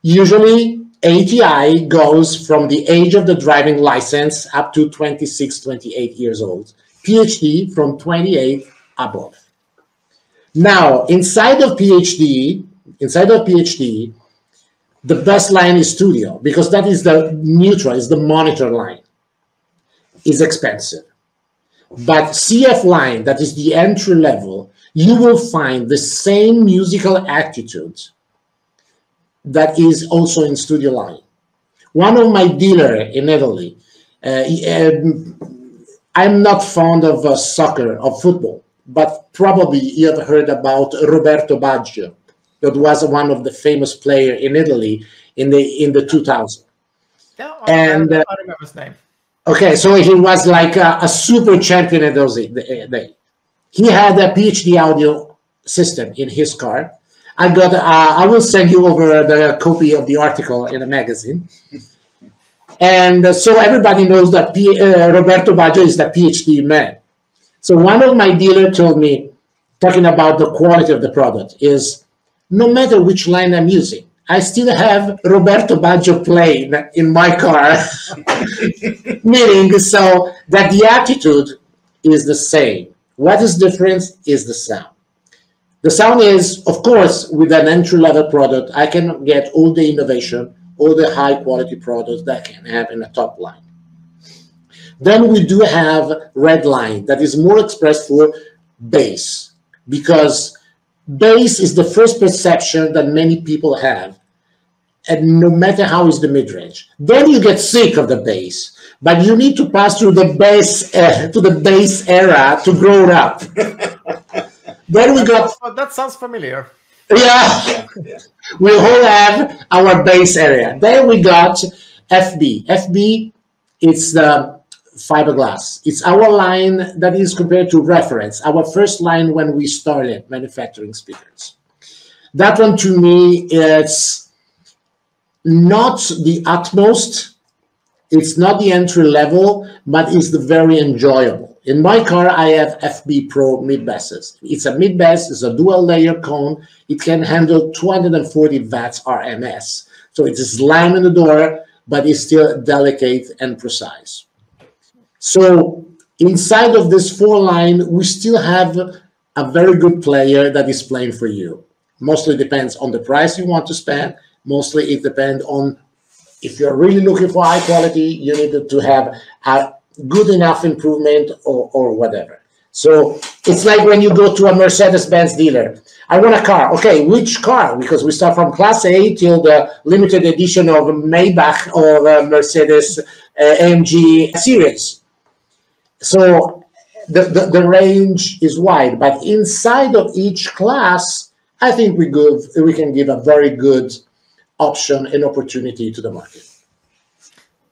Usually, ATI goes from the age of the driving license up to 26, 28 years old. PHD from 28 above. Now, inside of PHD, the best line is Studio, because that is the neutral, is the monitor line. It's expensive. But CF line, that is the entry level, you will find the same musical attitude that is also in Studio line. One of my dealer in Italy, I'm not fond of soccer, of football, but probably you have heard about Roberto Baggio. that was one of the famous player in Italy in the 2000s. Yeah, I And remember his name. okay, so he was like a super champion in those days. He had a PHD audio system in his car. I will send you over the copy of the article in a magazine. And so everybody knows that Roberto Baggio is the PhD man. So one of my dealers told me, talking about the quality of the product, is no matter which line I'm using, I still have Roberto Baggio playing in my car. Meaning so that the attitude is the same. What is different is the sound. The sound is, of course, with an entry-level product, I can get all the innovation, all the high-quality products that I can have in a top line. Then we do have red line that is more expressed for bass, because bass is the first perception that many people have, and no matter how is the mid-range. Then you get sick of the bass, but you need to pass through the bass era to grow up. Then we got... That sounds familiar. Yeah, we all have our base area. Then we got FB. FB, it's the fiberglass. It's our line that is compared to reference, our first line when we started manufacturing speakers. That one to me, it's not the utmost, it's not the entry level, but it's the very enjoyable. In my car, I have FB Pro mid-basses. It's a mid-bass, it's a dual-layer cone. It can handle 240 watts RMS. So it's a slam in the door, but it's still delicate and precise. So inside of this 4-line, we still have a very good player that is playing for you. Mostly depends on the price you want to spend. Mostly it depends on if you're really looking for high quality, you need to have a good enough improvement or whatever. So it's like when you go to a Mercedes-Benz dealer. I want a car. Okay, which car? Because we start from Class A till the limited edition of Maybach or Mercedes AMG series. So the range is wide, but inside of each class, I think we can give a very good option and opportunity to the market.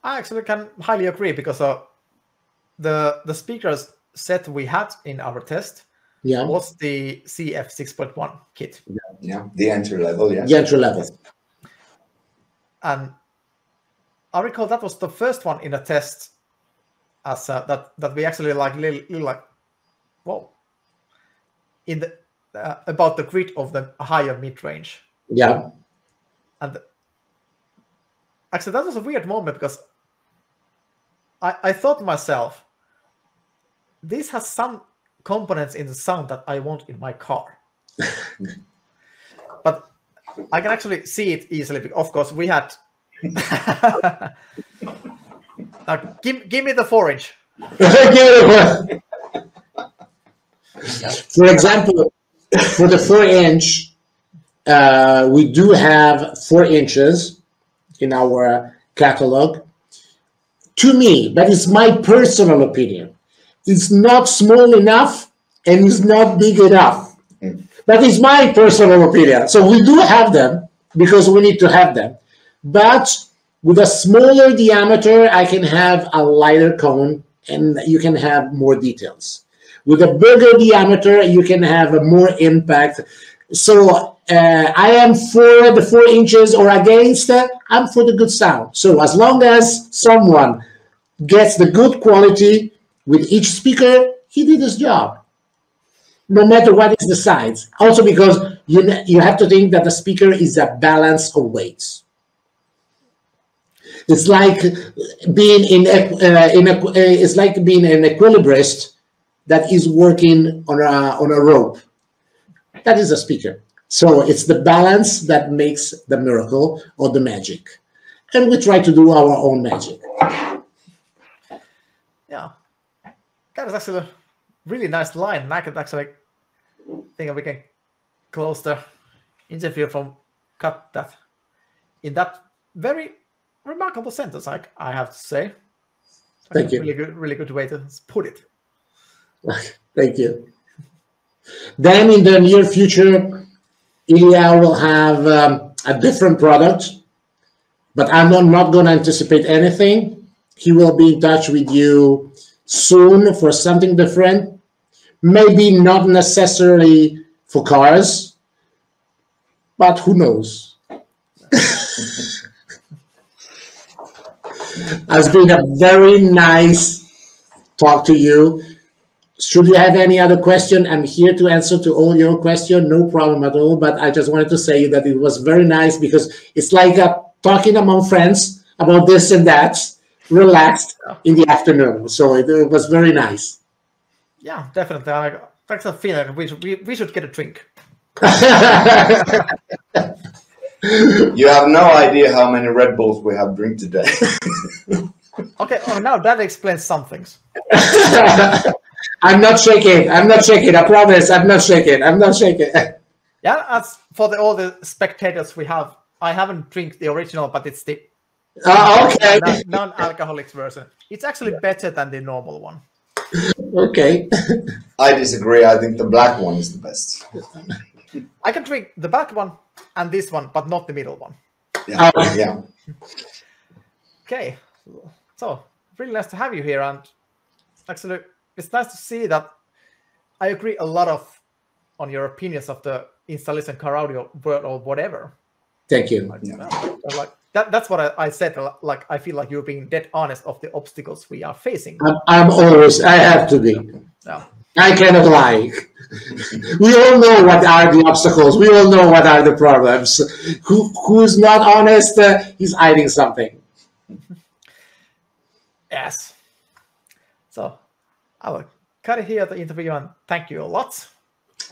I actually can highly agree, because the speakers set we had in our test was the CF 6.1 kit. Yeah, the entry level, yes. The entry level. And I recall that was the first one in a test as that we actually like whoa, in the about the grid of the higher mid-range. Yeah. And actually that was a weird moment, because I thought to myself, this has some components in the sound that I want in my car. But I can actually see it easily. Of course, we had... give me the 4-inch. For example, for the 4-inch, we do have 4 inches in our catalog. To me, that is my personal opinion. It's not small enough and it's not big enough. That is my personal opinion. So we do have them because we need to have them. But with a smaller diameter, I can have a lighter cone and you can have more details. With a bigger diameter, you can have a more impact. So I am for the 4 inches or against, I'm for the good sound. So as long as someone gets the good quality with each speaker, he did his job, no matter what is the size. Also because you have to think that the speaker is a balance of weights. It's like being it's like being an equilibrist that is working on a rope. That is a speaker. So it's the balance that makes the miracle or the magic. And we try to do our own magic. Yeah. That is actually a really nice line. And I could actually think we can close the interview from cut that in that very remarkable sentence, I have to say. Thank you. Really good way to put it. Thank you. Then in the near future, Ilja will have a different product, but I'm not going to anticipate anything. He will be in touch with you soon for something different. Maybe not necessarily for cars, but who knows? It's been a very nice talk to you. Should you have any other question, I'm here to answer to all your questions, no problem at all. But I just wanted to say that it was very nice because it's like talking among friends about this and that, relaxed in the afternoon. So it was very nice. Yeah, definitely. That's a feeling. We should get a drink. You have no idea how many Red Bulls we have drink today. Okay, now that explains some things. I'm not shaking. I'm not shaking. I promise. I'm not shaking. I'm not shaking. Yeah, as for all the spectators we have, I haven't drank the original, but it's the okay non-alcoholic version. It's actually better than the normal one. Okay. I disagree. I think the black one is the best. I can drink the black one and this one, but not the middle one. Yeah. Yeah. Okay. So really nice to have you here, and actually it's nice to see that I agree a lot on your opinions of the installation car audio world or whatever. Thank you. Like that's what I said. Like I feel like you're being dead honest of the obstacles we are facing. I'm always. I have to be. No. I cannot lie. We all know what are the obstacles. We all know what are the problems. Who's not honest, he's hiding something. Yes. So I will cut here the interview and thank you a lot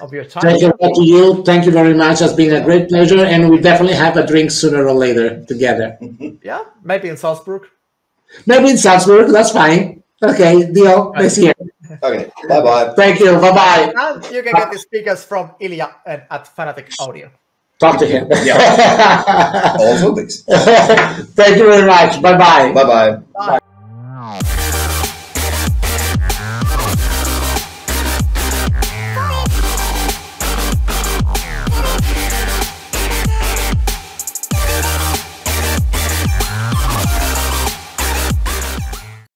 of your time. Thank you to you. Thank you very much. It's been a great pleasure, and we definitely have a drink sooner or later together. Yeah, maybe in Salzburg. Maybe in Salzburg. That's fine. Okay, deal. Next year. Okay. Bye bye. Thank you. Bye bye. And you can get the speakers from Ilja and at Fanatic Audion. Talk to him. Yeah. Also this. Thank you very much. Bye bye. Bye bye. Bye.